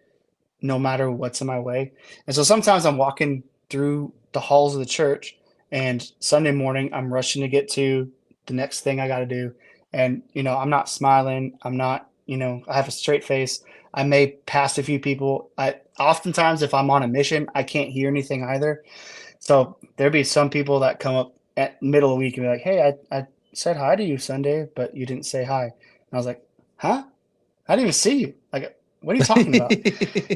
no matter what's in my way. And so sometimes I'm walking through the halls of the church, and Sunday morning I'm rushing to get to the next thing I got to do. And, I'm not smiling. I'm not, I have a straight face. I may pass a few people. I oftentimes, if I'm on a mission, I can't hear anything either. So there'd be some people that come up at middle of the week and be like, "Hey, I said hi to you Sunday, but you didn't say hi." And I was like, "Huh? I didn't even see you. Like, what are you talking about?"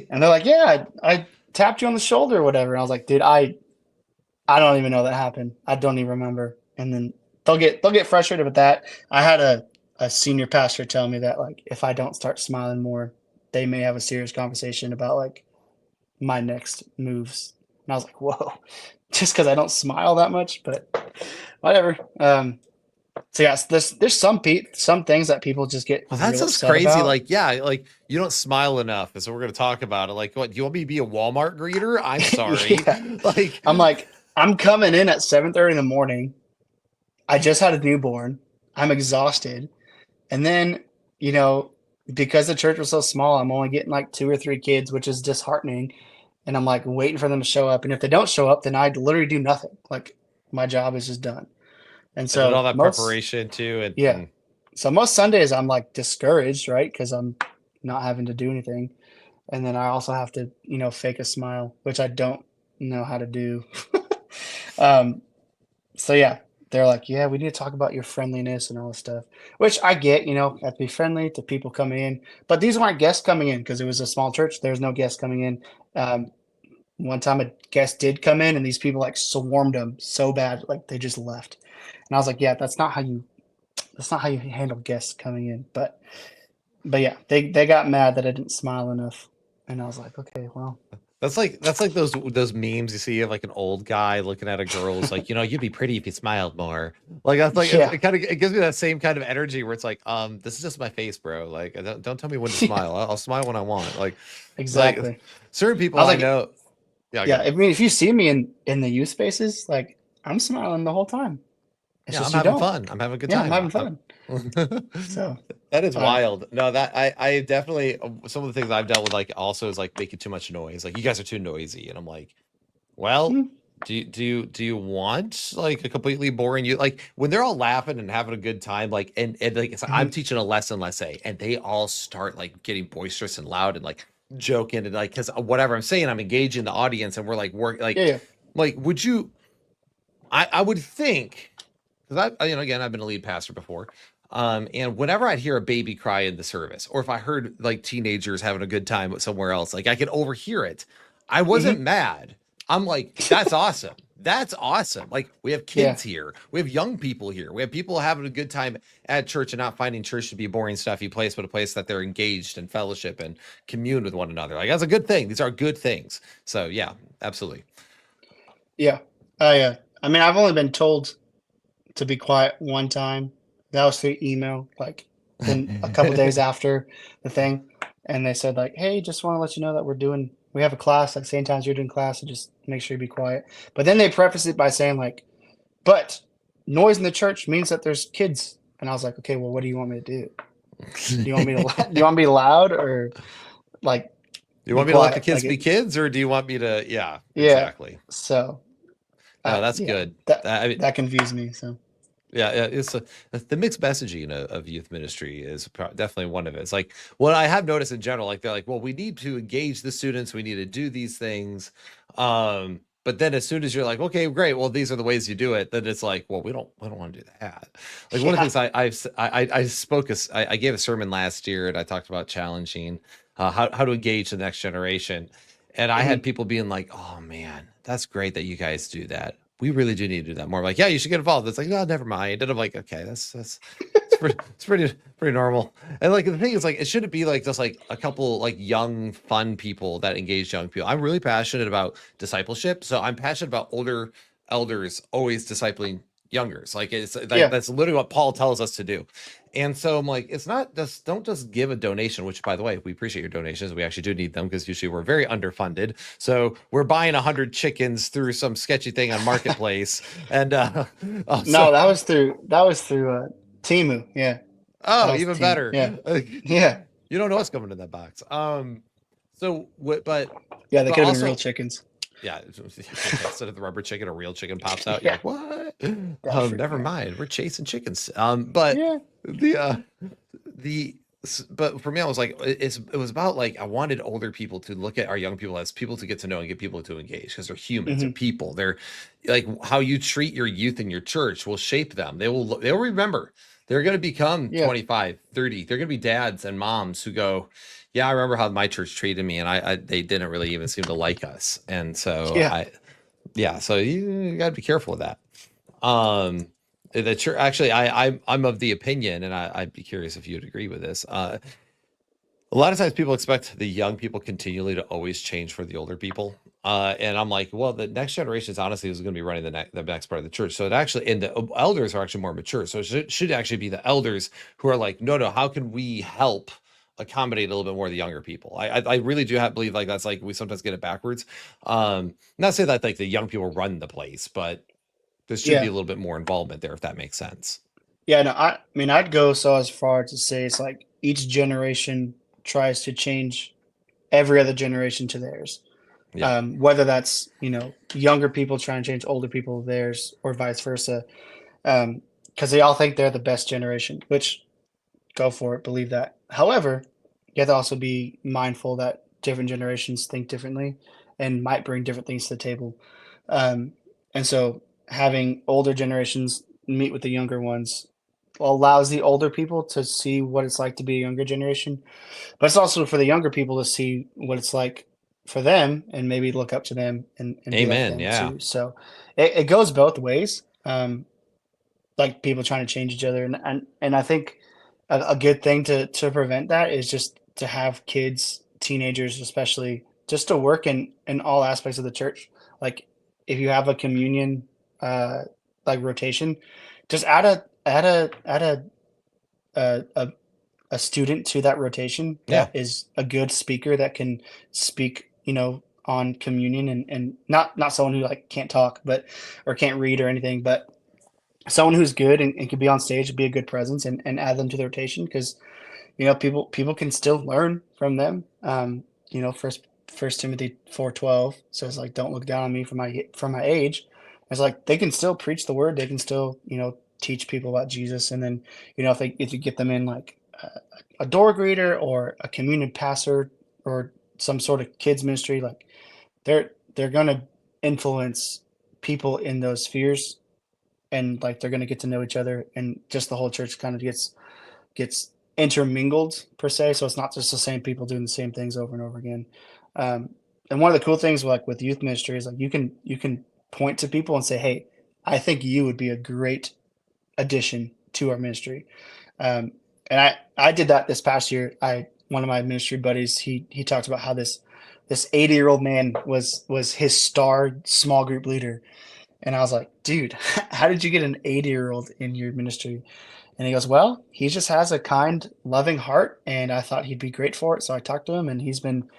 And they're like, "Yeah, I tapped you on the shoulder or whatever." And I was like, "Dude, I don't even know that happened. I don't even remember." And then they'll get frustrated with that. I had a senior pastor tell me that like if I don't start smiling more, they may have a serious conversation about like my next moves. And I was like, "Whoa," just because I don't smile that much, but whatever. So yes, there's some things that people just get Well, that real sounds upset crazy. about. Like, yeah, like you don't smile enough. So we're gonna talk about it. Like, what do you want me to be a Walmart greeter? I'm sorry. Yeah, Like, I'm like I'm coming in at 7:30 in the morning. I just had a newborn. I'm exhausted. And then, you know, because the church was so small, I'm only getting like two or three kids, which is disheartening. And I'm like waiting for them to show up. And if they don't show up, then I literally do nothing. Like my job is just done. And I did all so that preparation too, yeah. and So most Sundays I'm like discouraged, right? Because I'm not having to do anything. And then I also have to, fake a smile, which I don't know how to do. um, So yeah, they're like, "Yeah, we need to talk about your friendliness and all this stuff," which I get. Have to be friendly to people coming in. But these weren't guests coming in because it was a small church. There's no guests coming in. One time a guest did come in, and these people like swarmed them so bad, like they just left. And I was like, "Yeah, that's not how you handle guests coming in." But yeah, they got mad that I didn't smile enough, and I was like, "Okay, well, that's like those memes you see of like an old guy looking at a girl's like, you'd be pretty if you smiled more. Like that's like yeah, it gives me that same kind of energy where it's like, this is just my face, bro. Like, don't tell me when to yeah, smile. I'll smile when I want. Like exactly." certain I people was I like, know. Yeah, go yeah, ahead. I mean, if you see me in the youth spaces, like I'm smiling the whole time. It's Yeah, I'm just you having don't. fun. I'm having a good Yeah, I'm time. having fun. So, That is uh, wild. No, that I definitely some of the things I've dealt with like also is like making too much noise. Like you guys are too noisy, and I'm like, well, mm, do you want like a completely boring you like when they're all laughing and having a good time like and like it's, I'm mhm. teaching a lesson, let's say, and they all start like getting boisterous and loud and like joking and like because whatever I'm saying, I'm engaging the audience and we're like work Yeah, yeah, like would you I would think because again I've been a lead pastor before, and whenever I'd hear a baby cry in the service, or if I heard like teenagers having a good time somewhere else, like I could overhear it. I wasn't hmm mad. I'm like, that's awesome. That's awesome. Like we have yeah, kids here, we have young people here, we have people having a good time at church and not finding church to be a boring, stuffy place, but a place that they're engaged and fellowship and commune with one another. Like that's a good thing. These are good things. So yeah, absolutely. yeah. I mean, I've only been told to be quiet one time. That was through email, like then a couple days after the thing, and they said like, "Hey, just want to let you know that we have a class at the same time as you're doing class, so just make sure you be quiet." But then they preface it by saying like, "But noise in the church means that there's kids." And I was like, "Okay, well, what do you want me to do? Do you want me to do you want me to be loud or like You be want me to let the quiet?" kids be kids, or do you want me to? Yeah, Yeah. exactly. So No, that's yeah, good. that I mean, that confused me. So yeah, it's the mixed messaging of youth ministry is definitely one of it. It's like what I have noticed in general, like they're like, well, we need to engage the students, we need to do these things, but then as soon as you're like, okay, great, well, these are the ways you do it, then it's like, well, we don't want to do that. Like one of the yeah. things I gave a sermon last year and I talked about challenging how to engage the next generation, and I had Mhm. people being like, oh man, that's great that you guys do that. We really do need to do that more. I'm like, yeah, you should get involved. It's like, no, never mind. And I'm like, okay, that's it's pretty normal. And like the thing is, like, it shouldn't be like just like a couple like young, fun people that engage young people. I'm really passionate about discipleship, so I'm passionate about older elders always discipling youngers. Like it's like Yeah. that's literally what Paul tells us to do. And so I'm like, it's not just don't just give a donation, which by the way, we appreciate your donations. We actually do need them because usually we're very underfunded. So we're buying 100 chickens through some sketchy thing on Marketplace. And so No, that was through Timu. Yeah, that oh, was even Team. better. Yeah, yeah, You don't know what's coming in that box. So what yeah. They but could have been real also chickens. yeah, instead of the rubber chicken, a real chicken pops out. You're Yeah, like, what? that was freaking Never rad. mind. We're chasing chickens. But Yeah, the the but for me, I was like, it was about like I wanted older people to look at our young people as people to get to know and get people to engage because they're humans, they're hmm people. They're like how you treat your youth in your church will shape them. They'll remember. They're going to become yeah, 25, 30. They're going to be dads and moms who go, yeah, I remember how my church treated me, and I they didn't really even seem to like us, and so yeah, yeah, so you got to be careful of that. Um, the church actually, I'm of the opinion, and I'd be curious if you'd agree with this. A lot of times people expect the young people continually to always change for the older people. And I'm like, well, the next generation is honestly is going to be running the next part of the church. So it actually, and the elders are actually more mature. So it should actually be the elders who are like, no, how can we help accommodate a little bit more of the younger people? I really do believe like that's like we sometimes get it backwards. Not say that like the young people run the place, but there should be yeah, a little bit more involvement there if that makes sense. yeah. No, I mean, I'd go so as far to say it's like each generation tries to change every other generation to theirs. Yeah. Whether that's younger people trying to change older people theirs or vice versa, because they all think they're the best generation, which go for it, believe that. However, you have to also be mindful that different generations think differently and might bring different things to the table. Um, and so having older generations meet with the younger ones allows the older people to see what it's like to be a younger generation, but it's also for the younger people to see what it's like for them and maybe look up to them and be like Amen. them Yeah. too. So it goes both ways. Like people trying to change each other, and I think a good thing to prevent that is just to have kids, teenagers especially, just to work in all aspects of the church. Like if you have a communion like rotation, just add a student to that rotation Yeah. that is a good speaker that can speak, on communion, and not someone who like can't talk but or can't read or anything, but someone who's good and can be on stage and be a good presence, and add them to the rotation because people can still learn from them. First Timothy 4:12 says like, don't look down on me for my age. It's like they can still preach the word, they can still teach people about Jesus, and then if you get them in like a door greeter or a communion pastor or some sort of kids ministry, like they're gonna influence people in those spheres, and like they're gonna get to know each other, and just the whole church kind of gets intermingled per se. So it's not just the same people doing the same things over and over again. Um, and one of the cool things like with youth ministry is like you can point to people and say, hey, I think you would be a great addition to our ministry. And I did that this past year. I One of my ministry buddies, he talked about how this 80-year-old man was his star small group leader. And I was like, dude, how did you get an 80-year-old in your ministry? And he goes, well, he just has a kind, loving heart, and I thought he'd be great for it. So I talked to him, and he's been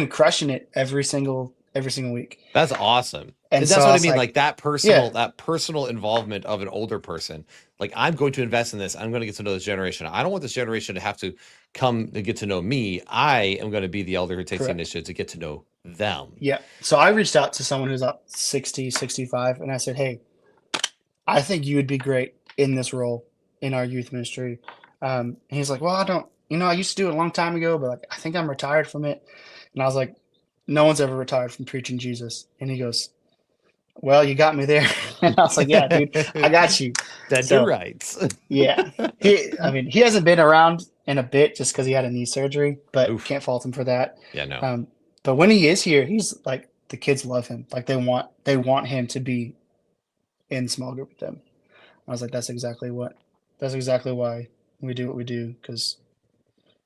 crushing it every single week. That's awesome. And And so that's I what I was mean, like, like yeah, that personal involvement of an older person. Like I'm going to invest in this. I'm going to get to know this generation. I don't want this generation to have to come to get to know me. I am going to be the elder who takes the correct. initiative to get to know them. Yeah. So I reached out to someone who's about 60, 65, and I said, hey, I think you would be great in this role in our youth ministry. And he's like, well, I don't, I used to do it a long time ago, but like, I think I'm retired from it. And I was like, no one's ever retired from preaching Jesus. And he goes, well, you got me there. And I was like, yeah, dude, I got you. Dead to So rights. yeah, I mean, he hasn't been around in a bit just because he had a knee surgery, but Oof. can't fault him for that. Yeah, no. Um, but when he is here, he's like, the kids love him. Like they want him to be in small group with them. I was like, that's exactly why we do what we do, because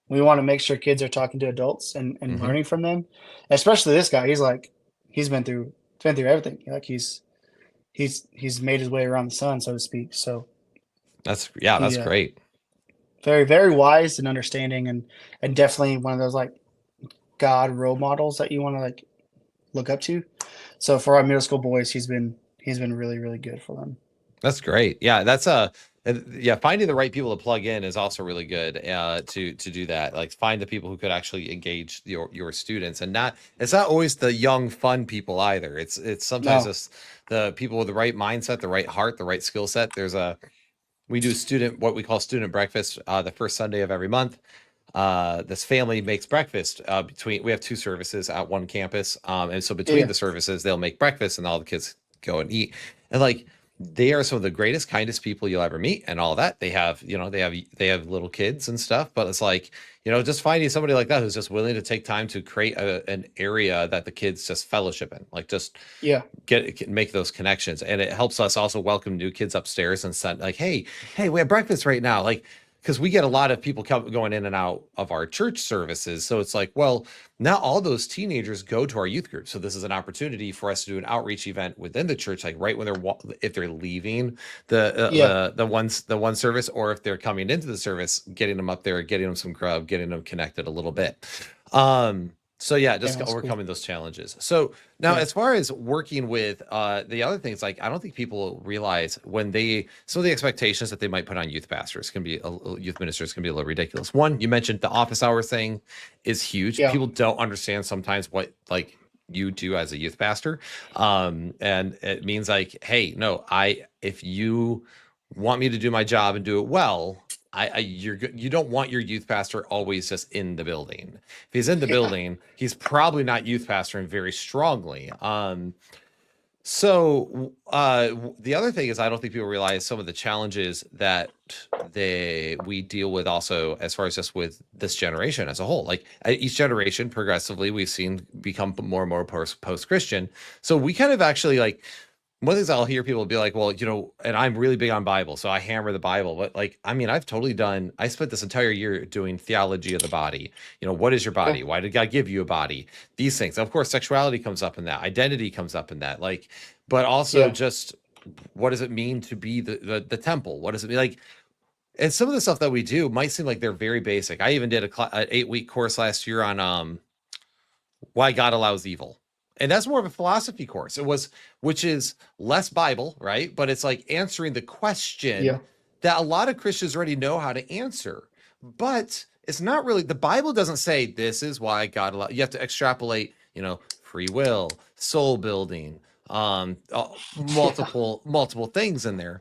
we want to make sure kids are talking to adults and Hmm. learning from them. Especially this guy, he's been through everything. Like he's made his way around the sun, so to speak. So That's he great. very very wise and understanding, and definitely one of those like God role models that you want to like look up to. So for our middle school boys, he's been really really good for them. That's great. Yeah, that's a yeah, finding the right people to plug in is also really good to do that. Like find the people who could actually engage your students, and not it's not always the young fun people either. It's sometimes No, just the people with the right mindset, the right heart, the right skill set. There's a we do student what we call student breakfast the first Sunday of every month. This family makes breakfast between we have two services at one campus, and so between yeah, the services they'll make breakfast and all the kids go and eat, and like they are some of the greatest kindest people you'll ever meet and all that. They have they have little kids and stuff, but it's like just finding somebody like that who's just willing to take time to create an area that the kids just fellowship in, like just yeah, make those connections. And it helps us also welcome new kids upstairs and send like, hey, we have breakfast right now, like because we get a lot of people going in and out of our church services. So it's like, well, not all those teenagers go to our youth group, so this is an opportunity for us to do an outreach event within the church, like right when if they're leaving yeah, the one service, or if they're coming into the service, getting them up there, getting them some grub, getting them connected a little bit. So yeah, yeah. just That's cool. overcoming those challenges. So now, Yeah, as far as working with the other things, like I don't think people realize when some of the expectations that they might put on youth pastors can be youth ministers can be a little ridiculous. One, you mentioned the office hour thing is huge. yeah, People don't understand sometimes what like you do as a youth pastor, and it means like, hey, no, if you want me to do my job and do it well. You don't want your youth pastor always just in the building. If he's in the yeah, building, he's probably not youth pastoring very strongly. The other thing is I don't think people realize some of the challenges that we deal with also as far as just with this generation as a whole. Like each generation progressively we've seen become more and more post Christian. So we kind of actually like one of the things I'll hear people be like, well, and I'm really big on Bible, so I hammer the Bible. But like, I mean, I spent this entire year doing theology of the body. What is your yeah, body? Why did God give you a body? These things. Of course, sexuality comes up in that. Identity comes up in that. Like, but also yeah, just what does it mean to be the temple? What does it mean? Like, and some of the stuff that we do might seem like they're very basic. I even did an 8-week course last year on why God allows evil. And that's more of a philosophy course. Which is less Bible, right? But it's like answering the question yeah, that a lot of Christians already know how to answer. But it's not really, the Bible doesn't say this is why God allows, you have to extrapolate, free will, soul building, yeah, multiple things in there.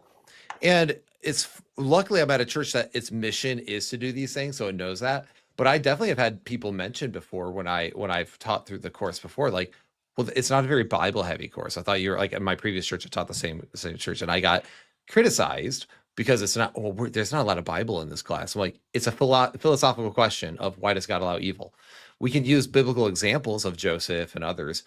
And it's luckily I'm at a church that its mission is to do these things, so it knows that. But I definitely have had people mention before when I've taught through the course before, like, well, it's not a very Bible heavy course. I thought you were like in my previous church. I taught the same church, and I got criticized because it's not. Well, there's not a lot of Bible in this class. I'm like, it's a philosophical question of why does God allow evil? We can use biblical examples of Joseph and others,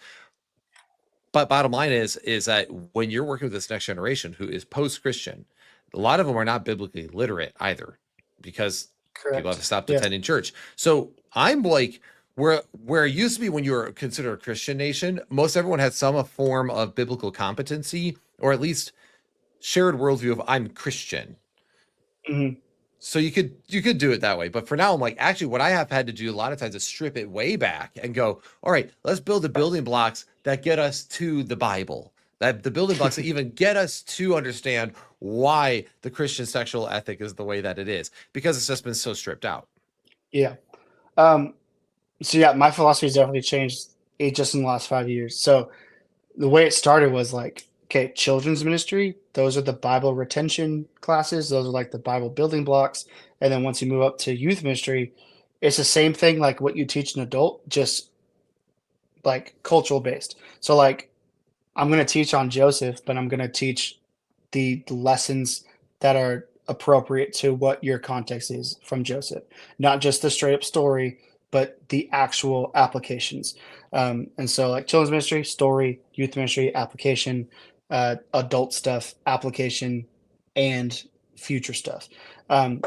but bottom line is that when you're working with this next generation who is post-Christian, a lot of them are not biblically literate either because people have correct. stopped Yeah, attending church. So I'm like where it used to be when you were considered a Christian nation, most everyone had some form of biblical competency or at least shared worldview of I'm Christian. hmm, So you could do it that way. But for now, I'm like, actually, what I have had to do a lot of times is strip it way back and go, all right, let's build the building blocks that get us to the Bible. That the building blocks that even get us to understand why the Christian sexual ethic is the way that it is, because it's just been so stripped out. yeah. Um, so yeah, my philosophy has definitely changed just in the last 5 years. So the way it started was like, okay, children's ministry, those are the Bible retention classes, those are like the Bible building blocks. And then once you move up to youth ministry, it's the same thing like what you teach an adult, just like cultural based. So like I'm going to teach on Joseph, but I'm going to teach the lessons that are appropriate to what your context is from Joseph, not just the straight up story, but the actual applications. And so, like children's ministry, story, youth ministry, application, adult stuff, application, and future stuff. Um,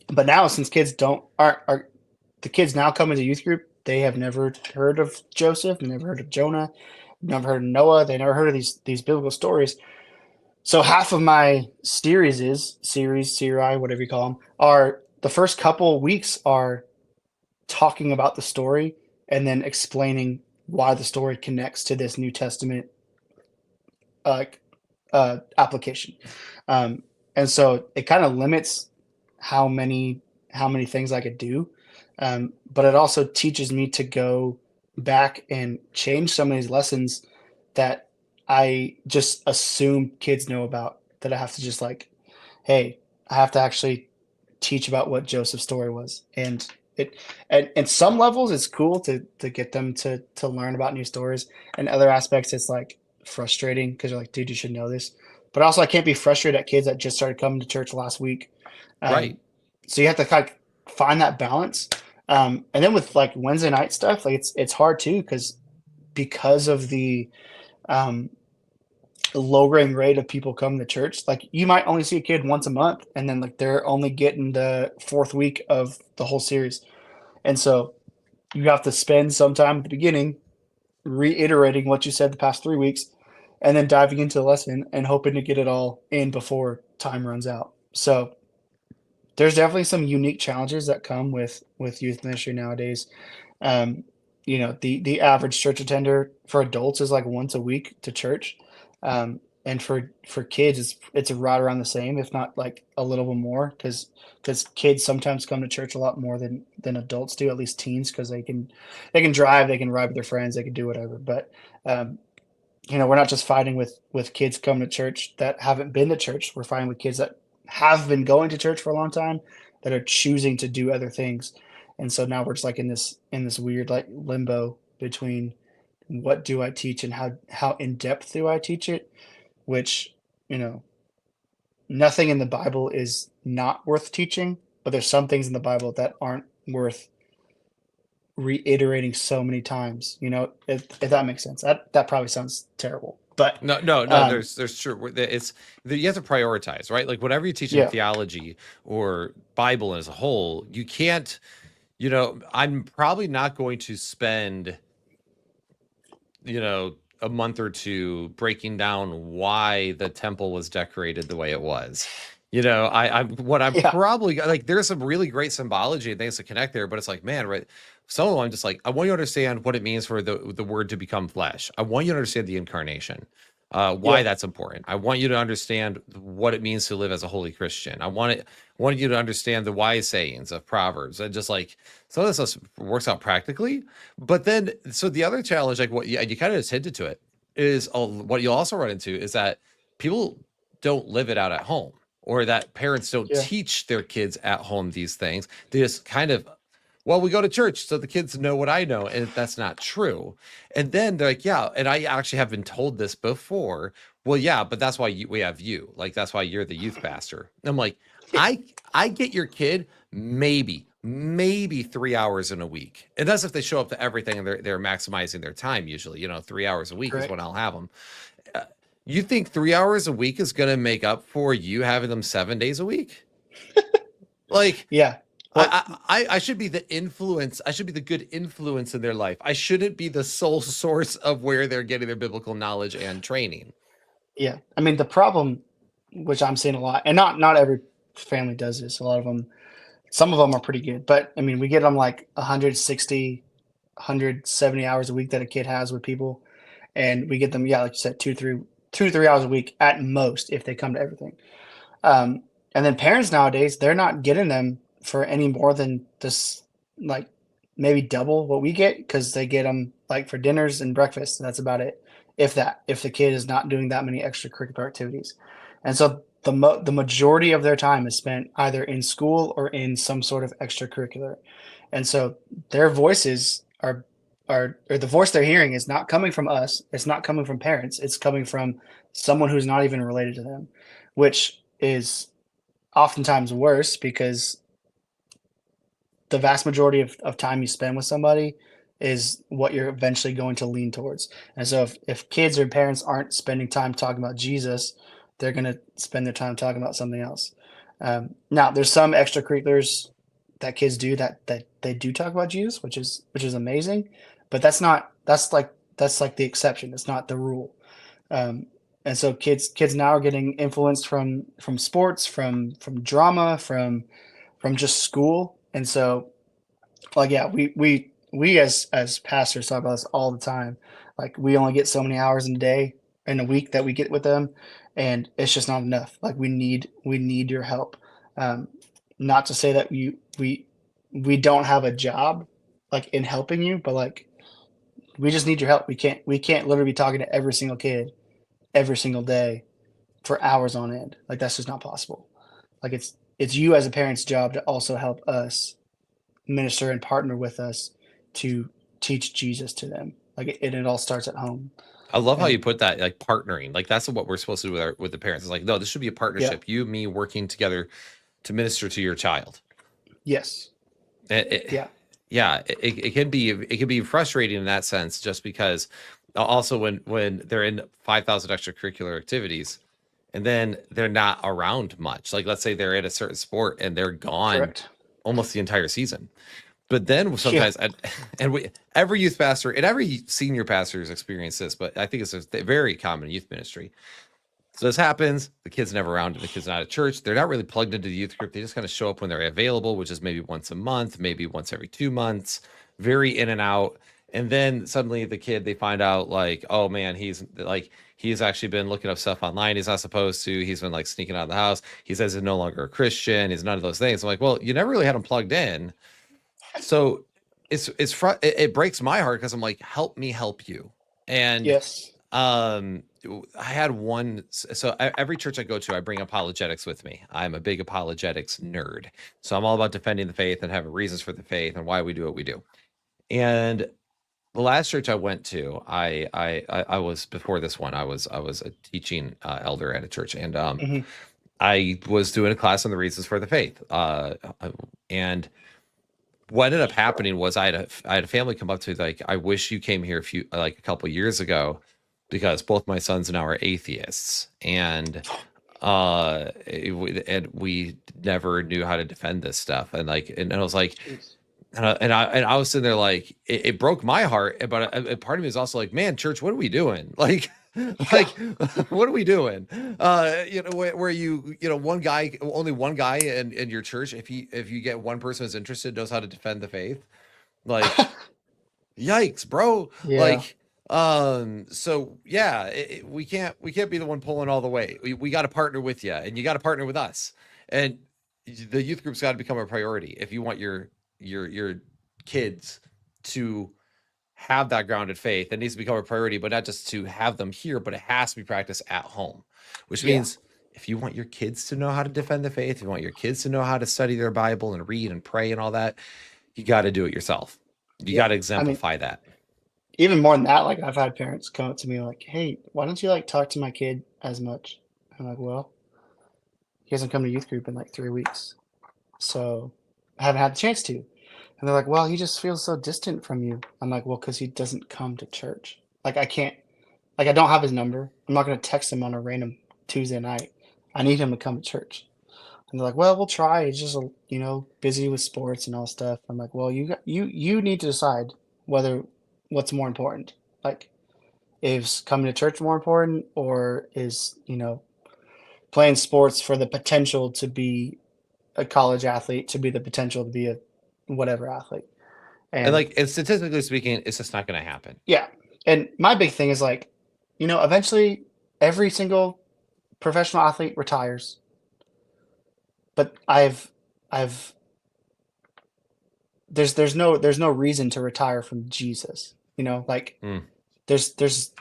but now, since kids don't are the kids now come into youth group, they have never heard of Joseph, never heard of Jonah, never heard of Noah. They never heard of these biblical stories. So half of my series, whatever you call them, are the first couple weeks are talking about the story and then explaining why the story connects to this New Testament uh, application. Um, and so it kind of limits how many how many things I could do, but it also teaches me to go back and change some of these lessons that I just assume kids know about. That I have to just like, hey, I have to actually teach about what Joseph's story was, and it and some levels it's cool to get them to learn about new stories, and other aspects it's like frustrating because you're like, dude, you should know this. But also, I can't be frustrated at kids that just started coming to church last week. Right. Um, so you have to kind of find that balance. And then with like Wednesday night stuff, like it's hard too because of the um, lowering rate of people coming to church. Like you might only see a kid once a month, and then like they're only getting the fourth week of the whole series, and so you have to spend some time at the beginning reiterating what you said the past 3 weeks, and then diving into the lesson and hoping to get it all in before time runs out. So there's definitely some unique challenges that come with youth ministry nowadays. Um, the average church attender for adults is like once a week to church, and for kids, it's right around the same, if not like a little bit more, because kids sometimes come to church a lot more than adults do, at least teens, because they can drive, they can ride with their friends, they can do whatever. But um, we're not just fighting with kids coming to church that haven't been to church. We're fighting with kids that have been going to church for a long time that are choosing to do other things. And so now we're just like in this weird like limbo between what do I teach and how in depth do I teach it, which, you know, nothing in the Bible is not worth teaching, but there's some things in the Bible that aren't worth reiterating so many times, if that makes sense. That probably sounds terrible, but No, no, no. um, There's true. It's you have to prioritize, right? Like whatever you teach in yeah, theology or Bible as a whole, you can't. I'm probably not going to spend a month or two breaking down why the temple was decorated the way it was. I'm what I'm yeah, probably like. There's some really great symbology and things to connect there, but it's like, man, right? Some of them I'm just like, I want you to understand what it means for the word to become flesh. I want you to understand the incarnation, why yeah, that's important. I want you to understand what it means to live as a holy Christian. I wanted you to understand the wise sayings of Proverbs, and just like some of this stuff works out practically. But then, so the other challenge, like what you kind of just hinted to it, is what you'll also run into is that people don't live it out at home, or that parents don't yeah, teach their kids at home these things. They just kind of, well, we go to church so the kids know what I know, and that's not true. And then they're like, yeah, and I actually have been told this before. Well, yeah, but that's why we have you. Like that's why you're the youth pastor. And I'm like, yeah, I get your kid maybe 3 hours in a week, and that's if they show up to everything and they're maximizing their time. Usually, 3 hours a week is when correct. I'll have them. Uh, you think 3 hours a week is going to make up for you having them 7 days a week? Like, Yeah. Well, I should be the influence. I should be the good influence in their life. I shouldn't be the sole source of where they're getting their biblical knowledge and training. yeah. I mean, the problem, which I'm seeing a lot, and not every family does this. A lot of them, some of them are pretty good, but I mean, we get them like 160, 170 hours a week that a kid has with people, and we get them, yeah, like you said, 2 to 3 hours a week at most if they come to everything. Um, and then parents nowadays, they're not getting them for any more than this, like maybe double what we get because they get them like for dinners and breakfast. And that's about it. If that, if the kid is not doing that many extracurricular activities. And so the majority of their time is spent either in school or in some sort of extracurricular. And so their voices or the voice they're hearing is not coming from us. It's not coming from parents. It's coming from someone who's not even related to them, which is oftentimes worse because the vast majority of time you spend with somebody is what you're eventually going to lean towards. And so if kids or parents aren't spending time talking about Jesus, they're going to spend their time talking about something else. Now, there's some extracurriculars that kids do that they do talk about Jesus, which is amazing, but that's not that's like that's like the exception. It's not the rule. Um, and so kids now are getting influenced from sports, from drama, from just school. And so like yeah, we as pastors talk about this all the time. Like we only get so many hours in a day in a week that we get with them, and it's just not enough. Like we need your help. Um, not to say that we don't have a job like in helping you, but like we just need your help. We can't literally be talking to every single kid every single day for hours on end. Like that's just not possible. Like it's you as a parent's job to also help us minister and partner with us to teach Jesus to them. Like it all starts at home. I love how And you put that, like partnering. Like that's what we're supposed to do with the parents. It's like, no, this should be a yeah, partnership. You, me, working together to minister to your child. yes, It, it, yeah, yeah, it can be frustrating in that sense, just because also when they're in 5,000 extracurricular activities, and then they're not around much. Like let's say they're in a certain sport and they're gone correct. almost the entire season. But then Yeah, sometimes, and we, every youth pastor and every senior pastor has experienced this, but I think it's a very common in youth ministry. So this happens. The kid's never around, and the kid's not at church. They're not really plugged into the youth group. They just kind of show up when they're available, which is maybe once a month, maybe once every 2 months, very in and out. And then suddenly the kid, they find out like, oh man, he's actually been looking up stuff online. He's not supposed to. He's been like sneaking out of the house. He says he's no longer a Christian. He's none of those things. I'm like, well, you never really had him plugged in. So it breaks my heart because I'm like, help me help you. And yes, um I had one. So every church I go to, I bring apologetics with me. I'm a big apologetics nerd, so I'm all about defending the faith and having reasons for the faith and why we do what we do. And the last church I went to, I was, before this one, I was a teaching elder at a church, and hmm, I was doing a class on the reasons for the faith. And what ended up happening was I had a family come up to me like, I wish you came here a couple years ago, because both my sons now are atheists, and and we never knew how to defend this stuff. And like, and I was like, jeez, and I was sitting there like, it broke my heart, but a part of me is also like, man, church, what are we doing? Like, yeah, like, what are we doing? Where one guy, only one guy in your church, if you get one person who's interested, knows how to defend the faith, like, yikes, bro. yeah, Like, so yeah, we can't be the one pulling all the way. We got to partner with you, and you got to partner with us. And the youth group's got to become a priority if you want your kids to have that grounded faith. It needs to become a priority, but not just to have them here, but it has to be practiced at home, which yeah, means if you want your kids to know how to defend the faith, you want your kids to know how to study their Bible and read and pray and all that, you got to do it yourself. You yeah. got to I mean, exemplify that. even more than that, like I've had parents come up to me like, "Hey, why don't you like talk to my kid as much?" I'm like, "Well, he hasn't come to youth group in like 3 weeks, so I haven't had the chance to." And they're like, "Well, he just feels so distant from you." I'm like, "Well, because he doesn't come to church. Like I can't, like I don't have his number. I'm not gonna text him on a random Tuesday night. I need him to come to church." And they're like, "Well, we'll try. He's just busy with sports and all stuff." I'm like, "Well, you need to decide whether what's more important. Like, is coming to church more important, or is playing sports for the potential to be a college athlete, to be the potential to be a whatever athlete?" And And like, and statistically speaking, it's just not going to happen. yeah, and my big thing is like, eventually every single professional athlete retires, but I've there's no reason to retire from Jesus. Like Mm, there's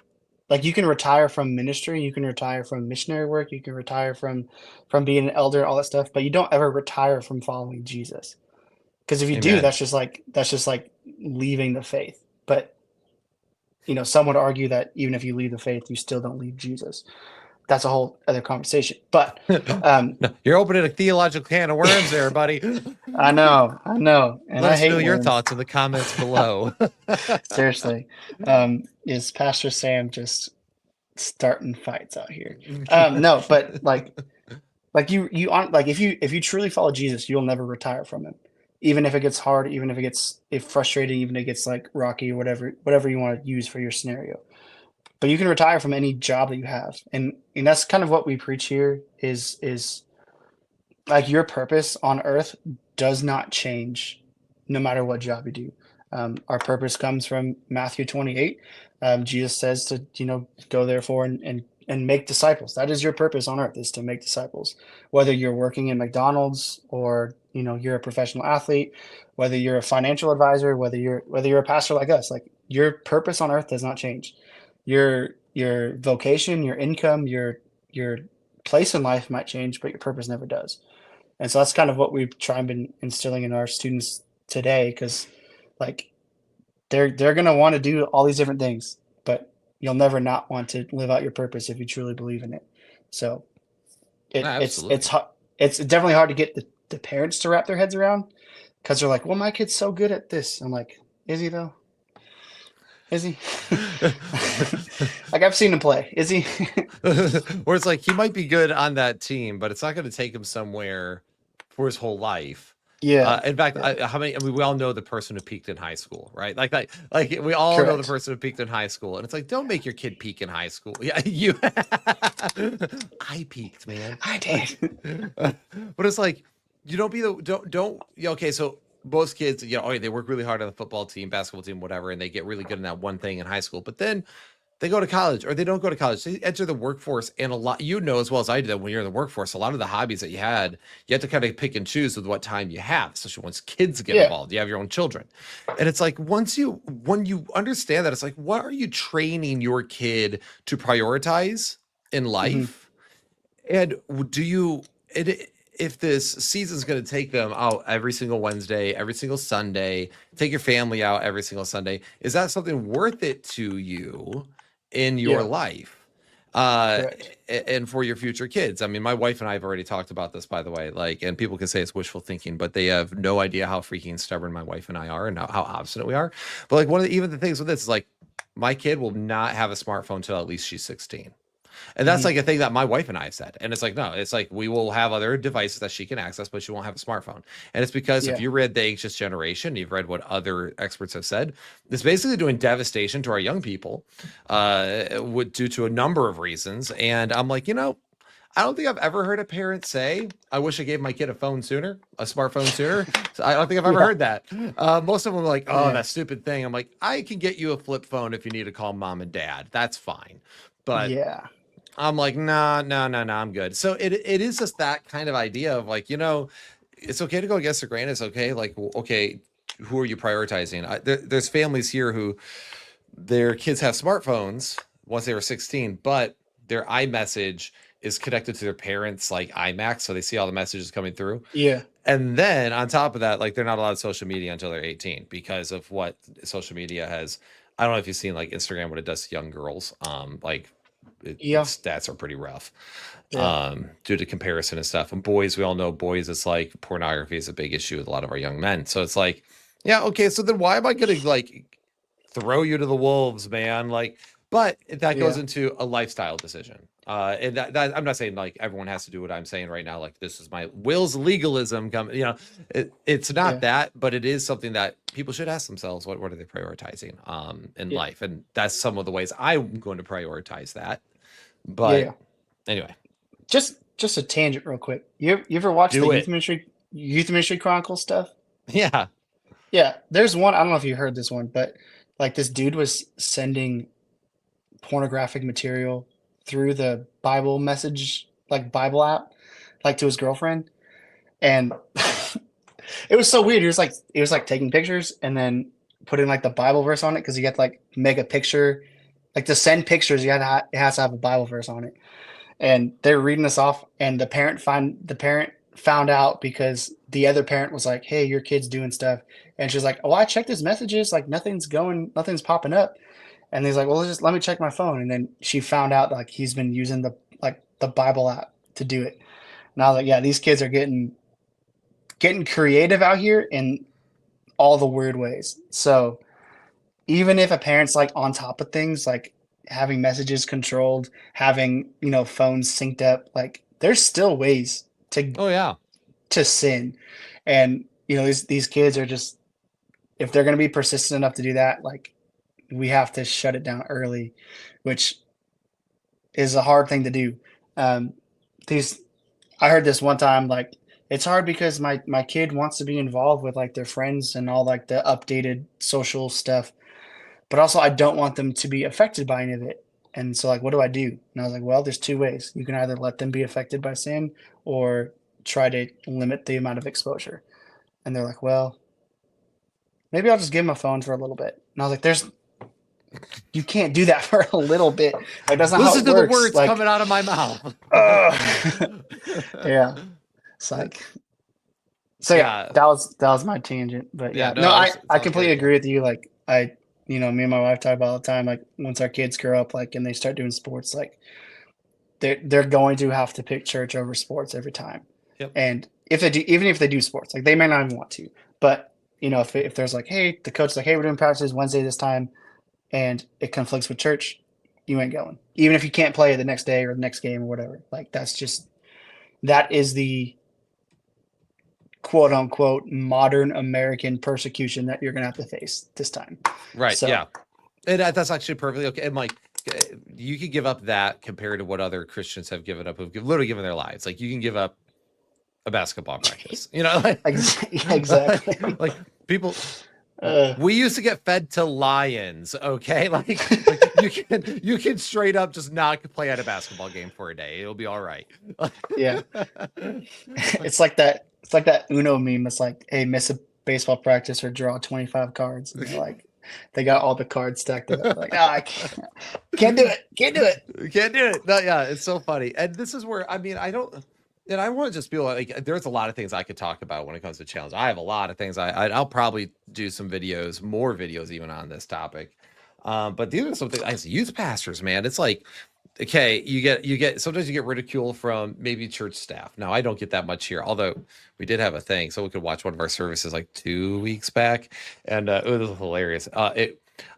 like you can retire from ministry, you can retire from missionary work, you can retire from being an elder, all that stuff, but you don't ever retire from following Jesus. Because if you do, amen. that's just like leaving the faith. But some would argue that even if you leave the faith, you still don't leave Jesus. That's a whole other conversation. But um, No, you're opening a theological can of worms there, buddy. I know, and Let I us know hate your worms. thoughts in the comments below. Seriously, is Pastor Sam just starting fights out here? No, but like you aren't like if you truly follow Jesus, you'll never retire from him. even if it gets hard, even if it gets frustrating, even if it gets like rocky or whatever you want to use for your scenario. But you can retire from any job that you have, and that's kind of what we preach here is like your purpose on earth does not change no matter what job you do. Our purpose comes from Matthew 28. Jesus says to, go therefore and make disciples. That is your purpose on earth, is to make disciples. Whether you're working in McDonald's or, you're a professional athlete, whether you're a financial advisor, whether you're a pastor like us, like your purpose on earth does not change. Your vocation, your income, your place in life might change, but your purpose never does. And so that's kind of what we've tried and been instilling in our students today, because like they're gonna want to do all these different things, but you'll never not want to live out your purpose if you truly believe in it. So it's Absolutely. hard. It's definitely hard to get the parents to wrap their heads around, because they're like, "Well, my kid's so good at this." I'm like, "Is he though? Is he?" Like I've seen him play. Is he? Where it's like he might be good on that team, but it's not going to take him somewhere for his whole life. Yeah. In fact, Yeah. how many? I mean, we all know the person who peaked in high school, right? Like we all know the Correct. person who peaked in high school, and it's like, don't make your kid peak in high school. Yeah, you. I peaked, man. I Like, did. but it's like you don't be the don't. Yeah, okay, so most kids, oh, they work really hard on the football team, basketball team, whatever, and they get really good in that one thing in high school, but then they go to college or they don't go to college. They enter the workforce, and a lot, as well as I did, that when you're in the workforce, a lot of the hobbies that you had, you have to kind of pick and choose with what time you have, especially once kids get Yeah. involved. You have your own children. And it's like when you understand that, it's like, what are you training your kid to prioritize in Hmm. life? And do you it if this season's going to take them out every single Wednesday, every single Sunday, take your family out every single Sunday, is that something worth it to you in your Yeah. life? Correct. And for your future kids. I mean, my wife and I have already talked about this, by the way. Like, and people can say it's wishful thinking, but they have no idea how freaking stubborn my wife and I are, and how obstinate we are. But like, even the things with this is like, my kid will not have a smartphone till at least she's 16. And that's Hmm. like a thing that my wife and I have said. And it's like, no, it's like we will have other devices that she can access, but she won't have a smartphone. And it's because if Yeah. you read The Anxious Generation, you've read what other experts have said, it's basically doing devastation to our young people due to a number of reasons. And I'm like, I don't think I've ever heard a parent say, I wish I gave my kid a phone sooner, a smartphone sooner. So I don't think I've ever Yeah. heard that. Most of them are like, oh, Yeah. that stupid thing. I'm like, I can get you a flip phone if you need to call mom and dad. That's fine. But Yeah. I'm like, nah, nah, nah, nah, I'm good. So it is just that kind of idea of like, it's okay to go against the grain. It's okay. Like, okay, who are you prioritizing? There's families here who their kids have smartphones once they were 16, but their iMessage is connected to their parents' like iMac, so they see all the messages coming through. Yeah. And then on top of that, like they're not allowed social media until they're 18 because of what social media has. I don't know if you've seen like Instagram, what it does to young girls. Like Yeah. stats are pretty rough Yeah. due to comparison and stuff. And boys, we all know boys, it's like pornography is a big issue with a lot of our young men. So it's like, yeah, okay, so then why am I going to like throw you to the wolves, man? Like, but that goes Yeah. into a lifestyle decision. And that I'm not saying like everyone has to do what I'm saying right now. Like this is my Will's legalism. It's not Yeah. that, but it is something that people should ask themselves. What are they prioritizing in Yeah. life? And that's some of the ways I'm going to prioritize that. Yeah. But Yeah. anyway, Just a tangent real quick. You ever watch the do it. Youth Ministry Chronicles stuff? Yeah. Yeah. There's one, I don't know if you heard this one, but like this dude was sending pornographic material through the Bible message, like Bible app, like to his girlfriend. And it was so weird. He was like taking pictures and then putting like the Bible verse on it, because you had to like make a picture, like to send pictures, it has to have a Bible verse on it. And they're reading this off, and the parent found out because the other parent was like, "Hey, your kid's doing stuff," and she's like, "Oh, I checked his messages, like nothing's popping up." And he's like, "Well, just let me check my phone." And then she found out like he's been using the Bible app to do it. And I was like, "Yeah, these kids are getting creative out here in all the weird ways." So even if a parent's like on top of things, like having messages controlled, having, phones synced up, like there's still ways to Oh yeah. sin. And you know, these kids are just, if they're going to be persistent enough to do that, like we have to shut it down early, which is a hard thing to do. Um, these, I heard this one time, like it's hard because my kid wants to be involved with like their friends and all like the updated social stuff, but also I don't want them to be affected by any of it. And so like, what do I do? And I was like, well, there's two ways. You can either let them be affected by sin or try to limit the amount of exposure. And they're like, well, maybe I'll just give them a phone for a little bit. And I was like, you can't do that for a little bit. Like that's not how Listen it to the works. words Like, coming out of my mouth. yeah, it's like, so yeah, Yeah. that was my tangent. But Yeah. yeah, no, No, it's I all completely good. agree with you. Like you know, me and my wife talk about all the time. Like once our kids grow up, like and they start doing sports, like they're going to have to pick church over sports every time. Yep. And if they do, even if they do sports, like they may not even want to, but you know, if there's like, hey, the coach's like, hey, we're doing practices Wednesday this time, and it conflicts with church, you ain't going. Even if you can't play the next day or the next game or whatever. Like that is the quote unquote modern American persecution that you're gonna have to face this time. Right. So Yeah. And that's actually perfectly okay. And like, you could give up that compared to what other Christians have given up, who've literally given their lives. Like, you can give up a basketball practice, you know, yeah, exactly. like people, Uh, we used to get fed to lions. Okay. Like, you can straight up just not play at a basketball game for a day. It'll be all right. yeah. It's like that. It's like that Uno meme. It's like, hey, miss a baseball practice or draw 25 cards, and they're like, they got all the cards stacked up. They're like, ah, I can't do it. Can't do it. Can't do it. No, yeah, it's so funny. And this is where, I mean, I don't, and I want to just feel like there's a lot of things I could talk about when it comes to challenge. I have a lot of things. I'll probably do some videos, more videos even on this topic. But these are some things as youth pastors, man. It's like, okay, you get sometimes you get ridicule from maybe church staff. Now I don't get that much here, although we did have a thing, so we could watch one of our services like 2 weeks back, and it was hilarious.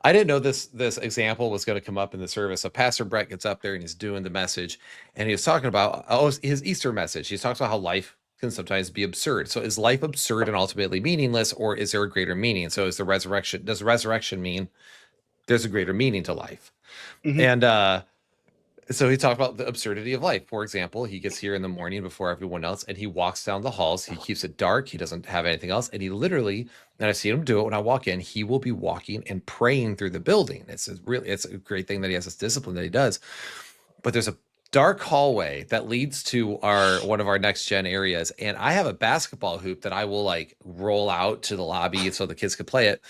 I didn't know this example was going to come up in the service. So Pastor Brett gets up there and he's doing the message, and he was talking about his Easter message. He talks about how life can sometimes be absurd. So is life absurd and ultimately meaningless, or is there a greater meaning? So is the resurrection, does resurrection mean there's a greater meaning to life? Mhm. And so he talked about the absurdity of life. For example, he gets here in the morning before everyone else and he walks down the halls. He keeps it dark. He doesn't have anything else. And he literally, and I've seen him do it when I walk in, he will be walking and praying through the building. It's a great thing that he has this discipline that he does. But there's a dark hallway that leads to one of our next gen areas. And I have a basketball hoop that I will like roll out to the lobby so the kids can play it.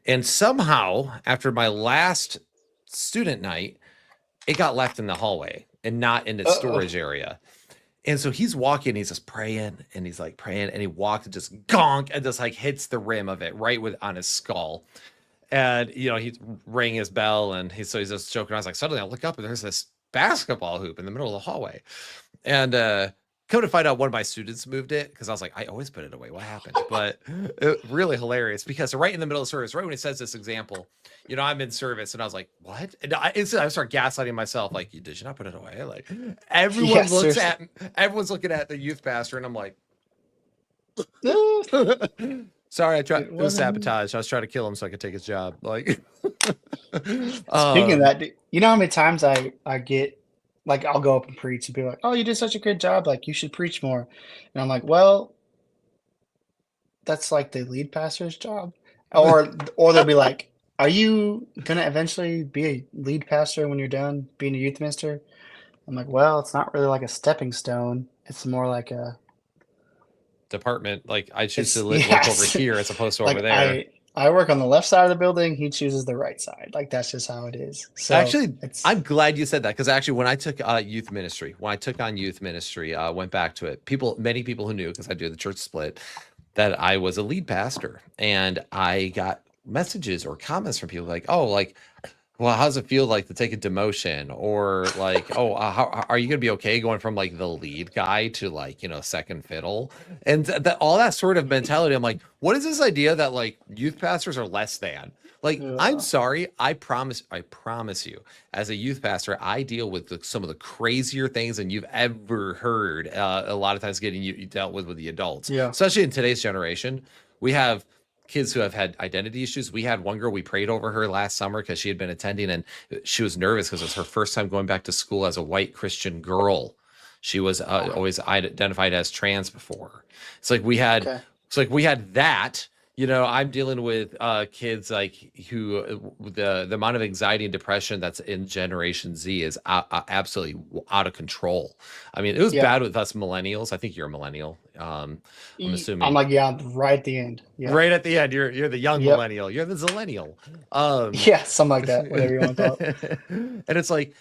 And somehow, after my last student night, it got left in the hallway and not in its Uh-oh. storage area. And so he's walking, he's just praying, and he's like praying, and he walked and just gonk and just like hits the rim of it right on his skull. And you know, he rang his bell, and he's just joking around. I was like, suddenly I look up and there's this basketball hoop in the middle of the hallway. And come to find out, one of my students moved it because I was like, I always put it away. What happened? But really hilarious because right in the middle of service, right when he says this example, you know, I'm in service and I was like, what? And I start gaslighting myself, like, did you not put it away? Like, Yeah, seriously. everyone's looking at the youth pastor, and I'm like, No, sorry, it it was wasn't. sabotage. I was trying to kill him so I could take his job. Like, Speaking of um, that, you know how many times I get like I'll go up and preach and be like, "Oh, you did such a good job. Like you should preach more." And I'm like, "Well, that's like the lead pastor's job." Or they'll be like, "Are you gonna eventually be a lead pastor when you're done being a youth minister?" I'm like, "Well, it's not really like a stepping stone. It's more like a department, like I choose to it's work over yes." here as opposed to over Like there. I work on the left side of the building, he chooses the right side. Like that's just how it is. So, Actually, it's I'm glad you said that because actually, when I took youth ministry, when I took on youth ministry, went back to it. Many people who knew because I do the church split, that I was a lead pastor, and I got messages or comments from people like, "Oh, like well, how's it feel like to take a demotion or like, oh, how are you gonna be okay going from like the lead guy to like, second fiddle and that all that sort of mentality. I'm like, what is this idea that like youth pastors are less than? Like, I'm Yeah. sorry, I promise you, as a youth pastor, I deal with some of the crazier things than you've ever heard. A lot of times getting you dealt with the adults, Yeah. especially in today's generation. We have kids who have had identity issues. We had one girl, we prayed over her last summer because she had been attending and she was nervous because it was her first time going back to school as a white Christian girl. She was always identified as trans before. It's like we had, Okay. it's like we had that. I'm dealing with kids like who the amount of anxiety and depression that's in Generation Z is absolutely out of control. I mean, it was Yeah. bad with us millennials. I think you're a millennial. I'm I'm assuming like, yeah, I'm right at the end. Yeah. right at the end, you're the young Yep. millennial. You're the zillennial. Um, Yeah, something like that, whatever you want to call it. and it's like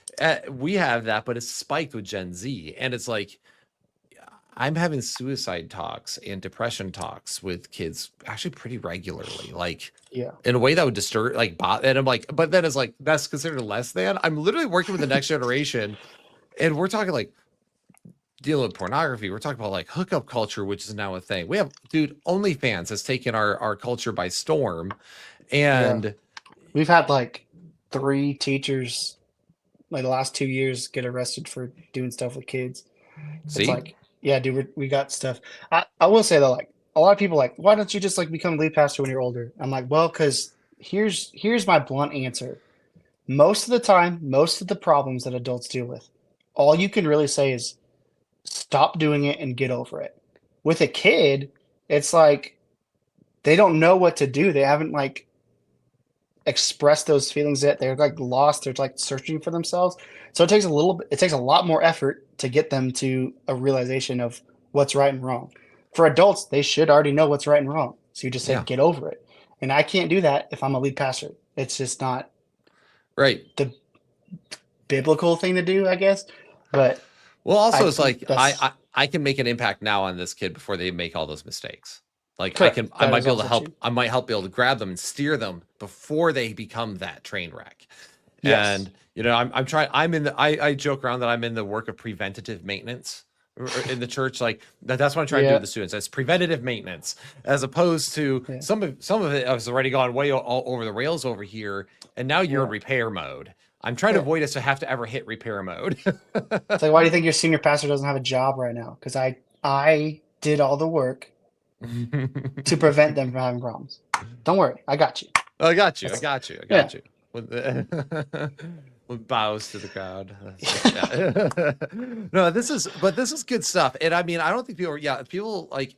we have that, but it's spiked with Gen Z, and it's like I'm having suicide talks and depression talks with kids actually pretty regularly, like Yeah. in a way that would disturb, like, and I'm like, but then it's like that's considered less than. I'm literally working with the next generation, and we're talking like dealing with pornography. We're talking about like hookup culture, which is now a thing. We have, dude, OnlyFans has taken our culture by storm. Yeah. And We've had like 3 teachers like the last 2 years get arrested for doing stuff with kids. It's see, like, yeah, dude, we got stuff. I will say though, like a lot of people like, why don't you just like become a lead pastor when you're older? I'm like, well, because here's my blunt answer. Most of the time, most of the problems that adults deal with, all you can really say is stop doing it and get over it. With a kid, it's like they don't know what to do. They haven't like expressed those feelings yet. They're like lost. They're like searching for themselves. So it takes a little bit, it takes a lot more effort to get them to a realization of what's right and wrong. For adults, they should already know what's right and wrong. So you just say, yeah, get over it. And I can't do that if I'm a lead pastor. It's just not right. the biblical thing to do, I guess. But Well, also I it's like that's I can make an impact now on this kid before they make all those mistakes. Like correct. I That might is be able to also help. true. I might help be able to grab them and steer them before they become that train wreck. Yes. And I'm trying. I'm in the. I joke around that I'm in the work of preventative maintenance in the church. Like that's what I'm trying to do Yeah. with the students. It's preventative maintenance, as opposed to Yeah. some of it has already gone way all over the rails over here, and now you're in Yeah. repair mode. I'm trying to Yeah. avoid us to have to ever hit repair mode. It's like, why do you think your senior pastor doesn't have a job right now? Because I did all the work to prevent them from having problems. Don't worry, I got you. I got you. I That's got you. I yeah, got you. With the with bows to the crowd. No, this is good stuff. And I mean, I don't think people like.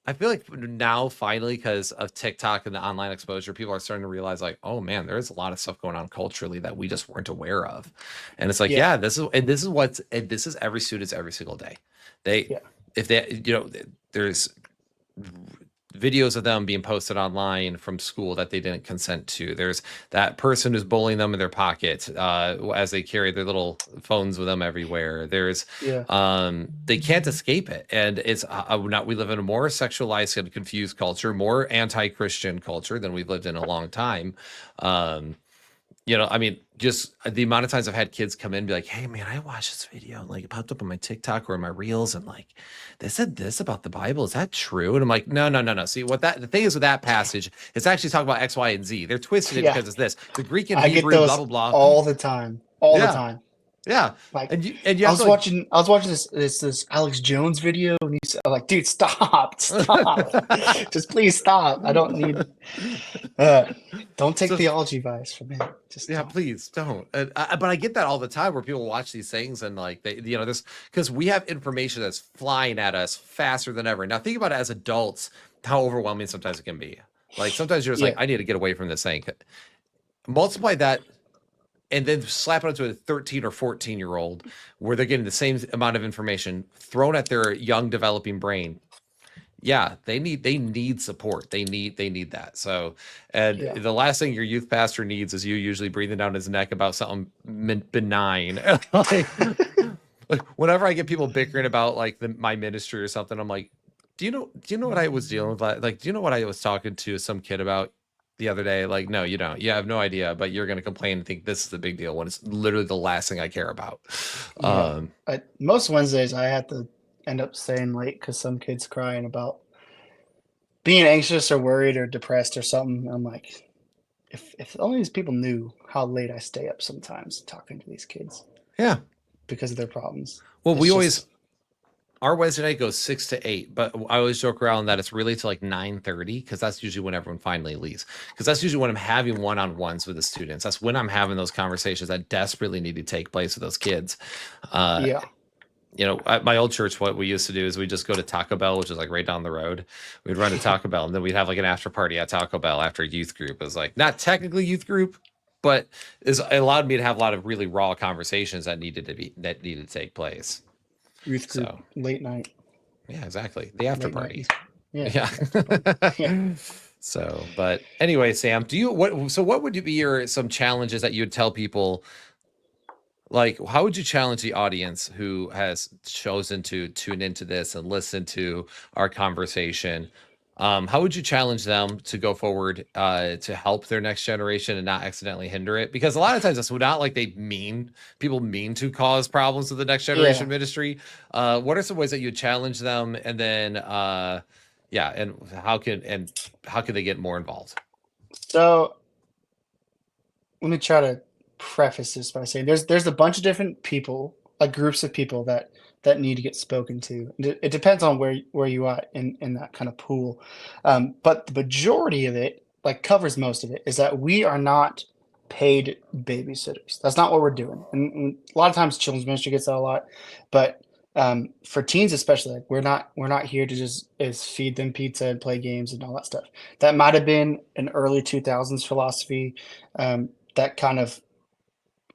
I feel like now finally because of TikTok and the online exposure, people are starting to realize like, oh man, there's a lot of stuff going on culturally that we just weren't aware of. And it's like, yeah, yeah, this is every student's every single day. They yeah, if they there's videos of them being posted online from school that they didn't consent to. There's that person who's bullying them in their pocket as they carry their little phones with them everywhere. There's yeah, they can't escape it, and it's not. We live in a more sexualized and confused culture, more anti-Christian culture than we've lived in a long time. Um, I mean, just the amount of times I've had kids come in and be like, "Hey, man, I watched this video, and like it popped up on my TikTok or in my reels, and like they said this about the Bible. Is that true?" And I'm like, "No, no, no, no. See, the thing is with that passage, it's actually talking about X, Y, and Z. They're twisting it yeah. because it's this, the Greek and I get Hebrew, blah those blah blah. all the time, all the Yeah, time. yeah, Like and you have to like I was watching this Alex Jones video, and I'm like, dude, stop, stop, just please stop. I don't need. Uh, don't take so theology advice from me. Just yeah, don't. please don't. But I get that all the time where people watch these things and like they, this because we have information that's flying at us faster than ever. Now think about it as adults, how overwhelming sometimes it can be. Like sometimes you're just like, Yeah, I need to get away from this thing. Multiply that and then slap it onto a 13 or 14-year-old where they're getting the same amount of information thrown at their young developing brain. Yeah, they need support. They need that. So, and yeah, the last thing your youth pastor needs is you usually breathing down his neck about something benign. Like whenever I get people bickering about like my ministry or something, I'm like, do you know what I was dealing with? Like, do you know what I was talking to some kid about? the other day, like, no, you don't. You have no idea, but you're going to complain and think this is the big deal when it's literally the last thing I care about. Yeah. Um, Most Wednesdays I had to end up staying late because some kid's crying about being anxious or worried or depressed or something. I'm like, if only these people knew how late I stay up sometimes talking to these kids yeah. because of their problems. Well, It's we always just, our Wednesday night goes 6 to 8, but I always joke around that it's really to like 9:30 because that's usually when everyone finally leaves. Because that's usually when I'm having one-on-ones with the students. That's when I'm having those conversations that desperately need to take place with those kids. Uh, yeah. At my old church, what we used to do is we just go to Taco Bell, which is like right down the road. We'd run to Taco Bell, and then we'd have like an after party at Taco Bell after youth group. It was like not technically youth group, but it allowed me to have a lot of really raw conversations that needed to take place. Youth group, So late night, yeah, exactly. The after late night party. youth group. Yeah. Yeah. After party. Yeah. So, but anyway, Sam, what would be some challenges that you would tell people, like how would you challenge the audience who has chosen to tune into this and listen to our conversation? How would you challenge them to go forward to help their next generation and not accidentally hinder it? Because a lot of times it's not like people mean to cause problems with the next generation Yeah. ministry. What are some ways that you challenge them, and then yeah, and how can they get more involved? So let me try to preface this by saying there's a bunch of different people, groups of people that need to get spoken to. It depends on where you are in that kind of pool, but the majority of it, like covers most of it, is that we are not paid babysitters. That's not what we're doing. And a lot of times children's ministry gets that a lot, but for teens especially, like we're not here to just is feed them pizza and play games and all that stuff. That might have been an early 2000s philosophy. That kind of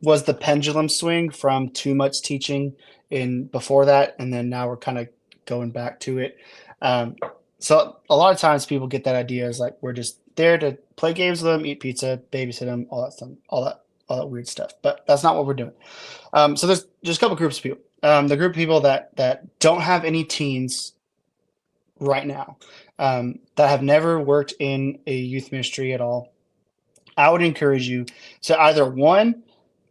was the pendulum swing from too much teaching in before that, and then now we're kind of going back to it. Um, so a lot of times people get that idea is like we're just there to play games with them, eat pizza, babysit them, all that stuff, all that weird stuff. But that's not what we're doing. So there's just a couple groups of people. The group of people that don't have any teens right now, that have never worked in a youth ministry at all. I would encourage you to either one,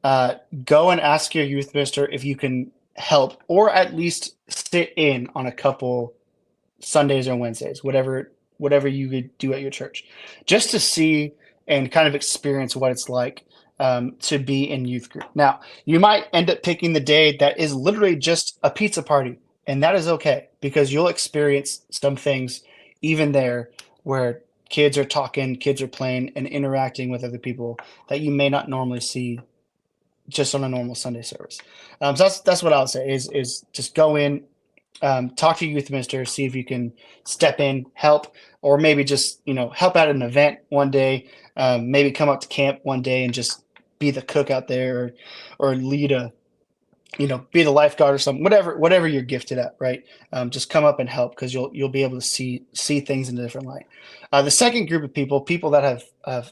uh, go and ask your youth minister if you can help, or at least sit in on a couple Sundays or Wednesdays, whatever you could do at your church, just to see and kind of experience what it's like, to be in youth group. Now, you might end up picking the day that is literally just a pizza party, and that is okay because you'll experience some things even there where kids are talking, kids are playing, and interacting with other people that you may not normally see just on a normal Sunday service. So that's what I would say is just go in, talk to your youth minister, see if you can step in, help, or maybe just help at an event one day. Maybe come up to camp one day and just be the cook out there, or lead a be the lifeguard or something. Whatever you're gifted at, right? Just come up and help because you'll be able to see things in a different light. The second group of people that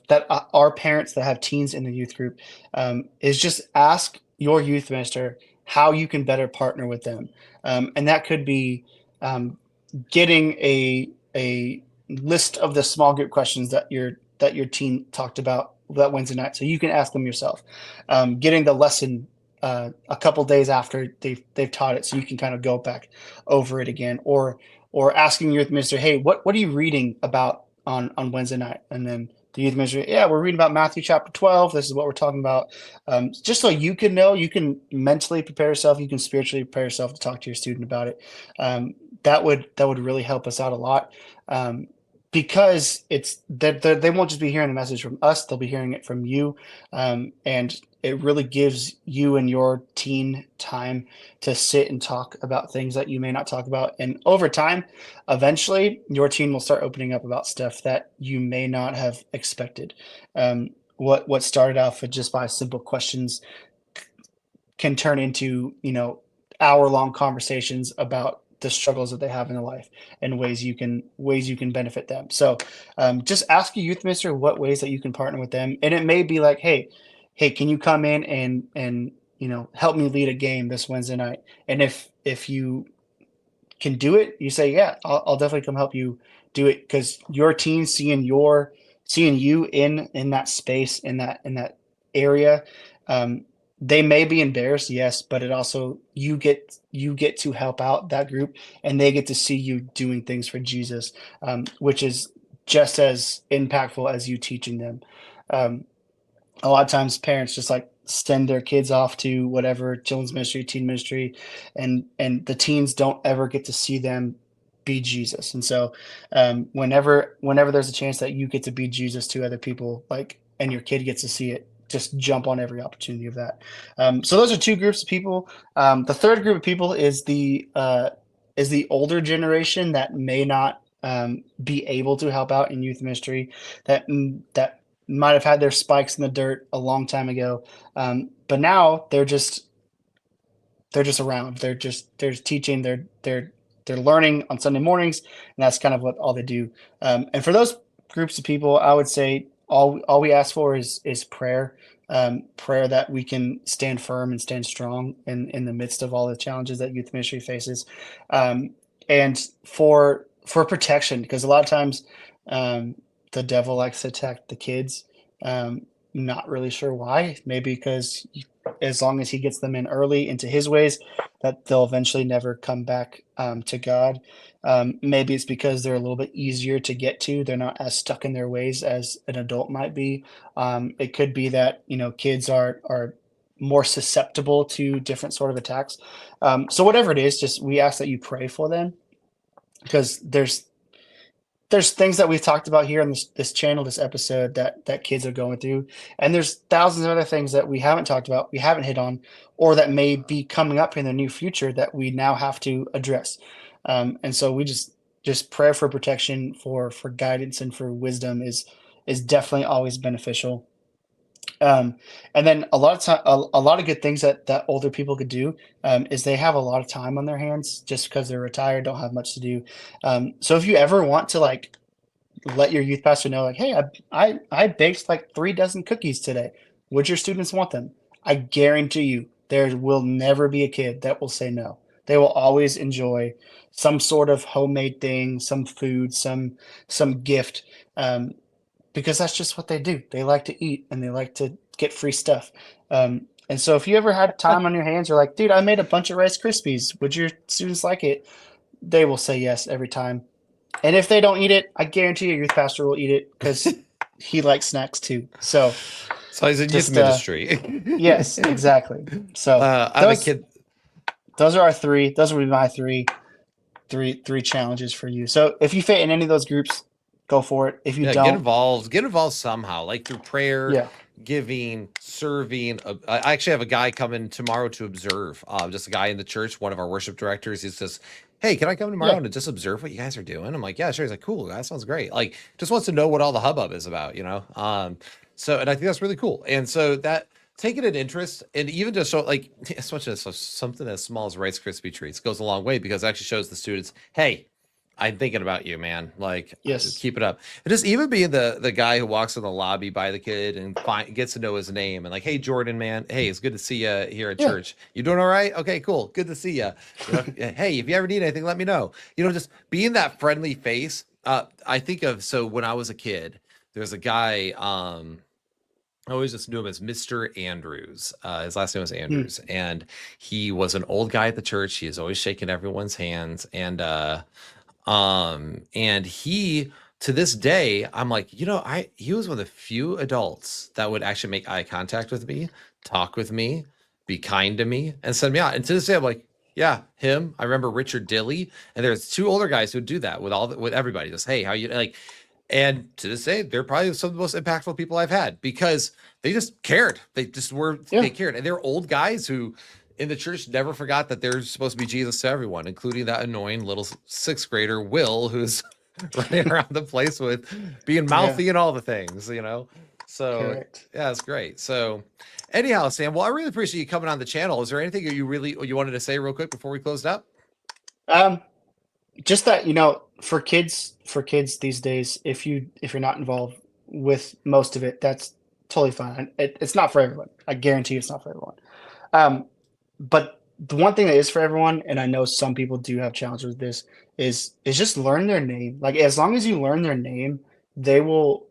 that are parents that have teens in the youth group, is just ask your youth minister how you can better partner with them, and that could be, getting a list of the small group questions that your teen talked about that Wednesday night, so you can ask them yourself. Getting the lesson, a couple days after they've taught it, so you can kind of go back over it again, or asking your youth minister, hey, what are you reading about on Wednesday night? And then the youth minister, yeah, we're reading about Matthew chapter 12. This is what we're talking about. Just so you can know, you can mentally prepare yourself, you can spiritually prepare yourself to talk to your student about it. That would really help us out a lot. Because it's that they won't just be hearing the message from us; they'll be hearing it from you, and it really gives you and your teen time to sit and talk about things that you may not talk about. And over time, eventually, your teen will start opening up about stuff that you may not have expected. What started off with just by simple questions can turn into hour-long conversations about the struggles that they have in their life and ways you can benefit them. So just ask your youth minister what ways that you can partner with them, and it may be like, hey, can you come in and help me lead a game this Wednesday night? And if you can do it, you say, yeah, I'll definitely come help you do it, because your team seeing your seeing you in that space, in that area. Um, they may be embarrassed, yes, but it also you get to help out that group, and they get to see you doing things for Jesus, which is just as impactful as you teaching them. Um, a lot of times parents just like send their kids off to whatever children's ministry, teen ministry, and the teens don't ever get to see them be Jesus. And so whenever there's a chance that you get to be Jesus to other people, like, and your kid gets to see it, just jump on every opportunity of that. So those are two groups of people. The third group of people is the older generation that may not be able to help out in youth ministry, that might have had their spikes in the dirt a long time ago, but now they're just around. They're teaching. They're learning on Sunday mornings, and that's kind of what all they do. And for those groups of people, I would say all we ask for is prayer. Prayer that we can stand firm and stand strong in the midst of all the challenges that youth ministry faces, um, and for protection, because a lot of times um, the devil likes to attack the kids. Not really sure why. Maybe because as long as he gets them in early into his ways, that they'll eventually never come back to God. Maybe it's because they're a little bit easier to get to. They're not as stuck in their ways as an adult might be. It could be that kids are more susceptible to different sort of attacks. So whatever it is, just we ask that you pray for them, because there's things that we've talked about here on this channel, this episode, that kids are going through, and there's thousands of other things that we haven't talked about, we haven't hit on, or that may be coming up in the near future that we now have to address. And so we just pray for protection, for guidance, and for wisdom is definitely always beneficial. Um, and then a lot of time, a lot of good things that older people could do is they have a lot of time on their hands just because they're retired, don't have much to do. So if you ever want to like let your youth pastor know, like, hey, I baked like 3 dozen cookies today. Would your students want them? I guarantee you, there will never be a kid that will say no. They will always enjoy some sort of homemade thing, some food, some gift. Because that's just what they do. They like to eat and they like to get free stuff. And so if you ever had time on your hands, you're like, dude, I made a bunch of Rice Krispies. Would your students like it? They will say yes every time. And if they don't eat it, I guarantee your youth pastor will eat it because he likes snacks too. So he's in youth just ministry. yes, exactly. So I have a kid. Those are our three. Those would be my three challenges for you. So if you fit in any of those groups, go for it. If you don't, Get involved somehow, like through prayer, yeah, giving, serving. I actually have a guy coming tomorrow to observe. Just a guy in the church, one of our worship directors. He says, hey, can I come tomorrow yeah, and just observe what you guys are doing? I'm like, yeah, sure. He's like, cool, that sounds great. Like, just wants to know what all the hubbub is about. So, and I think that's really cool. And so that taking an interest, and even just so like as much as something as small as Rice Krispie treats goes a long way, because it actually shows the students, hey, I'm thinking about you, man. Like, yes, keep it up. And just even being the guy who walks in the lobby by the kid and gets to know his name and like, hey, Jordan, man, hey, it's good to see you here at yeah, church. You doing all right? Okay, cool, good to see you. Hey, if you ever need anything, let me know. Just being that friendly face. I think of when I was a kid, there's a guy. I always just knew him as Mr. Andrews. His last name was mm, Andrews, and he was an old guy at the church. He is always shaking everyone's hands, and he, to this day, I'm like, he was one of the few adults that would actually make eye contact with me, talk with me, be kind to me, and send me out. And to this day, I'm like, yeah, him. I remember Richard Dilly, and there's 2 older guys who would do that with everybody. Just, hey, how you like? And to this day, they're probably some of the most impactful people I've had, because they just cared. yeah, They cared. And they're old guys who in the church never forgot that they're supposed to be Jesus to everyone, including that annoying little 6th grader, Will, who's running around the place with being yeah, mouthy and all the things. So correct. yeah, it's great. So anyhow, Sam, well, I really appreciate you coming on the channel. Is there anything you wanted to say real quick before we closed up? Um, just that for kids these days, if you're not involved with most of it, that's totally fine. It's not for everyone. I guarantee it's not for everyone. Um, but the one thing that is for everyone, and I know some people do have challenges with this, is just learn their name. Like, as long as you learn their name, they will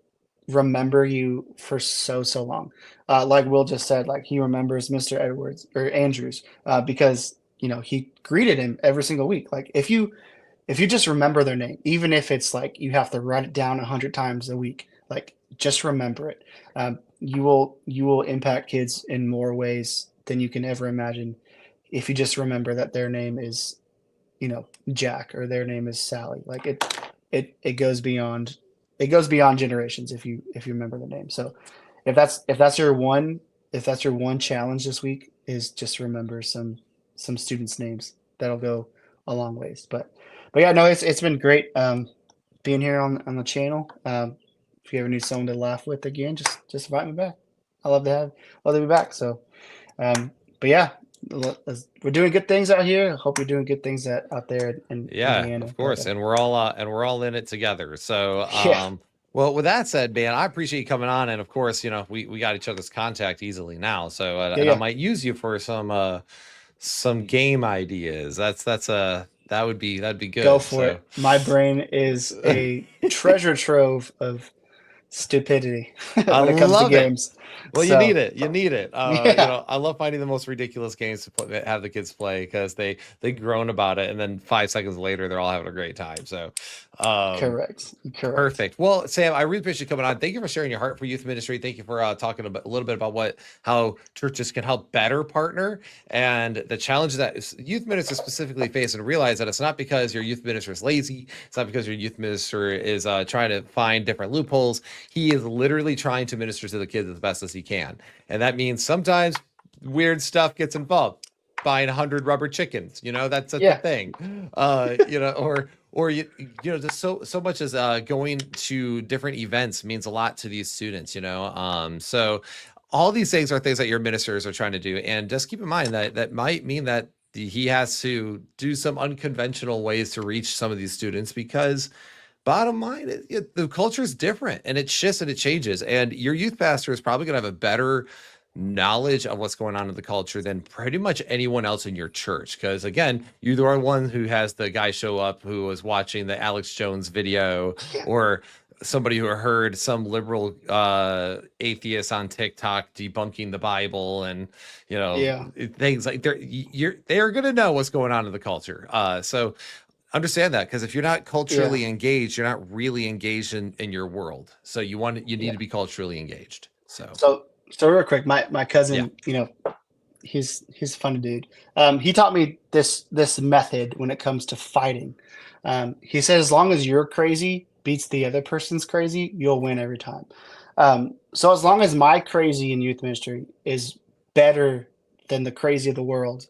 remember you for so long. Like Will just said, like he remembers Mr. Edwards or Andrews because he greeted him every single week. Like if you just remember their name, even if it's like you have to write it down 100 times a week, like just remember it. You will impact kids in more ways than you can ever imagine if you just remember that their name is Jack or their name is Sally. Like it goes beyond generations if you remember the name. So if that's your one challenge this week is just remember some students' names. That'll go a long ways. But yeah, no, it's been great being here on the channel. If you ever need someone to laugh with again, just invite me back. I love to be back. So but yeah, we're doing good things out here. I hope you're doing good things out there in Yeah, Indiana. of course. And we're all in it together. So Yeah, well, with that said, man, I appreciate you coming on. And of course, we got each other's contact easily now. So and I yeah. might use you for some game ideas. That'd be Go good. for So it. My brain is a treasure trove of stupidity I when it comes to love it. games. Well, you need So it. You need it. yeah, I love finding the most ridiculous games to have the kids play because they groan about it, and then 5 seconds later, they're all having a great time. So, um, correct. perfect. Well, Sam, I really appreciate you coming on. Thank you for sharing your heart for youth ministry. Thank you for talking a little bit about how churches can help better partner and the challenges that youth ministers specifically face, and realize that it's not because your youth minister is lazy. It's not because your youth minister is trying to find different loopholes. He is literally trying to minister to the kids as best as he can, and that means sometimes weird stuff gets involved. Buying 100 rubber chickens, that's a Yeah, thing, or just so much as going to different events means a lot to these students, so all these things are things that your ministers are trying to do, and just keep in mind that might mean that he has to do some unconventional ways to reach some of these students because bottom line, the culture is different and it shifts and it changes. And your youth pastor is probably going to have a better knowledge of what's going on in the culture than pretty much anyone else in your church. Because again, you're the one who has the guy show up who was watching the Alex Jones video, yeah, or somebody who heard some liberal atheist on TikTok debunking the Bible, and yeah, things like they're going to know what's going on in the culture. So understand that, because if you're not yeah, culturally engaged, you're not really engaged in your world. So you need yeah. to be culturally engaged. So So real quick, my yeah. cousin, he's a funny dude. He taught me this method when it comes to fighting. He said as long as you're crazy beats the other person's crazy, you'll win every time. So as long as my crazy in youth ministry is better than the crazy of the world,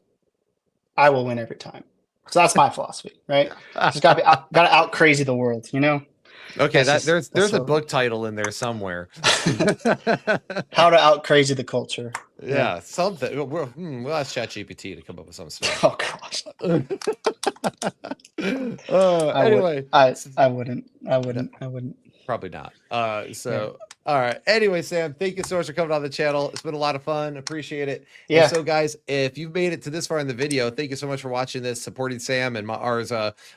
I will win every time. So that's my philosophy, right? Just gotta out crazy the world, Okay, That's just there's that's a what, book title in there somewhere. how to out crazy the culture. Yeah. Yeah, something. We'll ask ChatGPT to come up with some stuff. Oh gosh. I would. Anyway, I wouldn't. I wouldn't. I wouldn't. probably not. Yeah. All right. Anyway, Sam, thank you so much for coming on the channel. It's been a lot of fun. Appreciate it. And Yeah. so, guys, if you've made it to this far in the video, thank you so much for watching this, supporting Sam and ours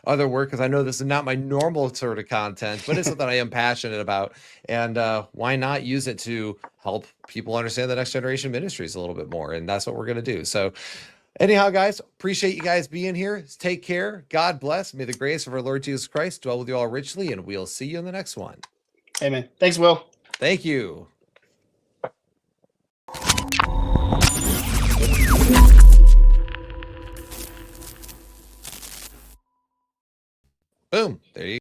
other work, because I know this is not my normal sort of content, but it's something I am passionate about. And why not use it to help people understand the next generation ministries a little bit more? And that's what we're going to do. So anyhow, guys, appreciate you guys being here. Take care. God bless. May the grace of our Lord Jesus Christ dwell with you all richly, and we'll see you in the next one. Amen. Thanks, Will. Thank you. Boom. There you go.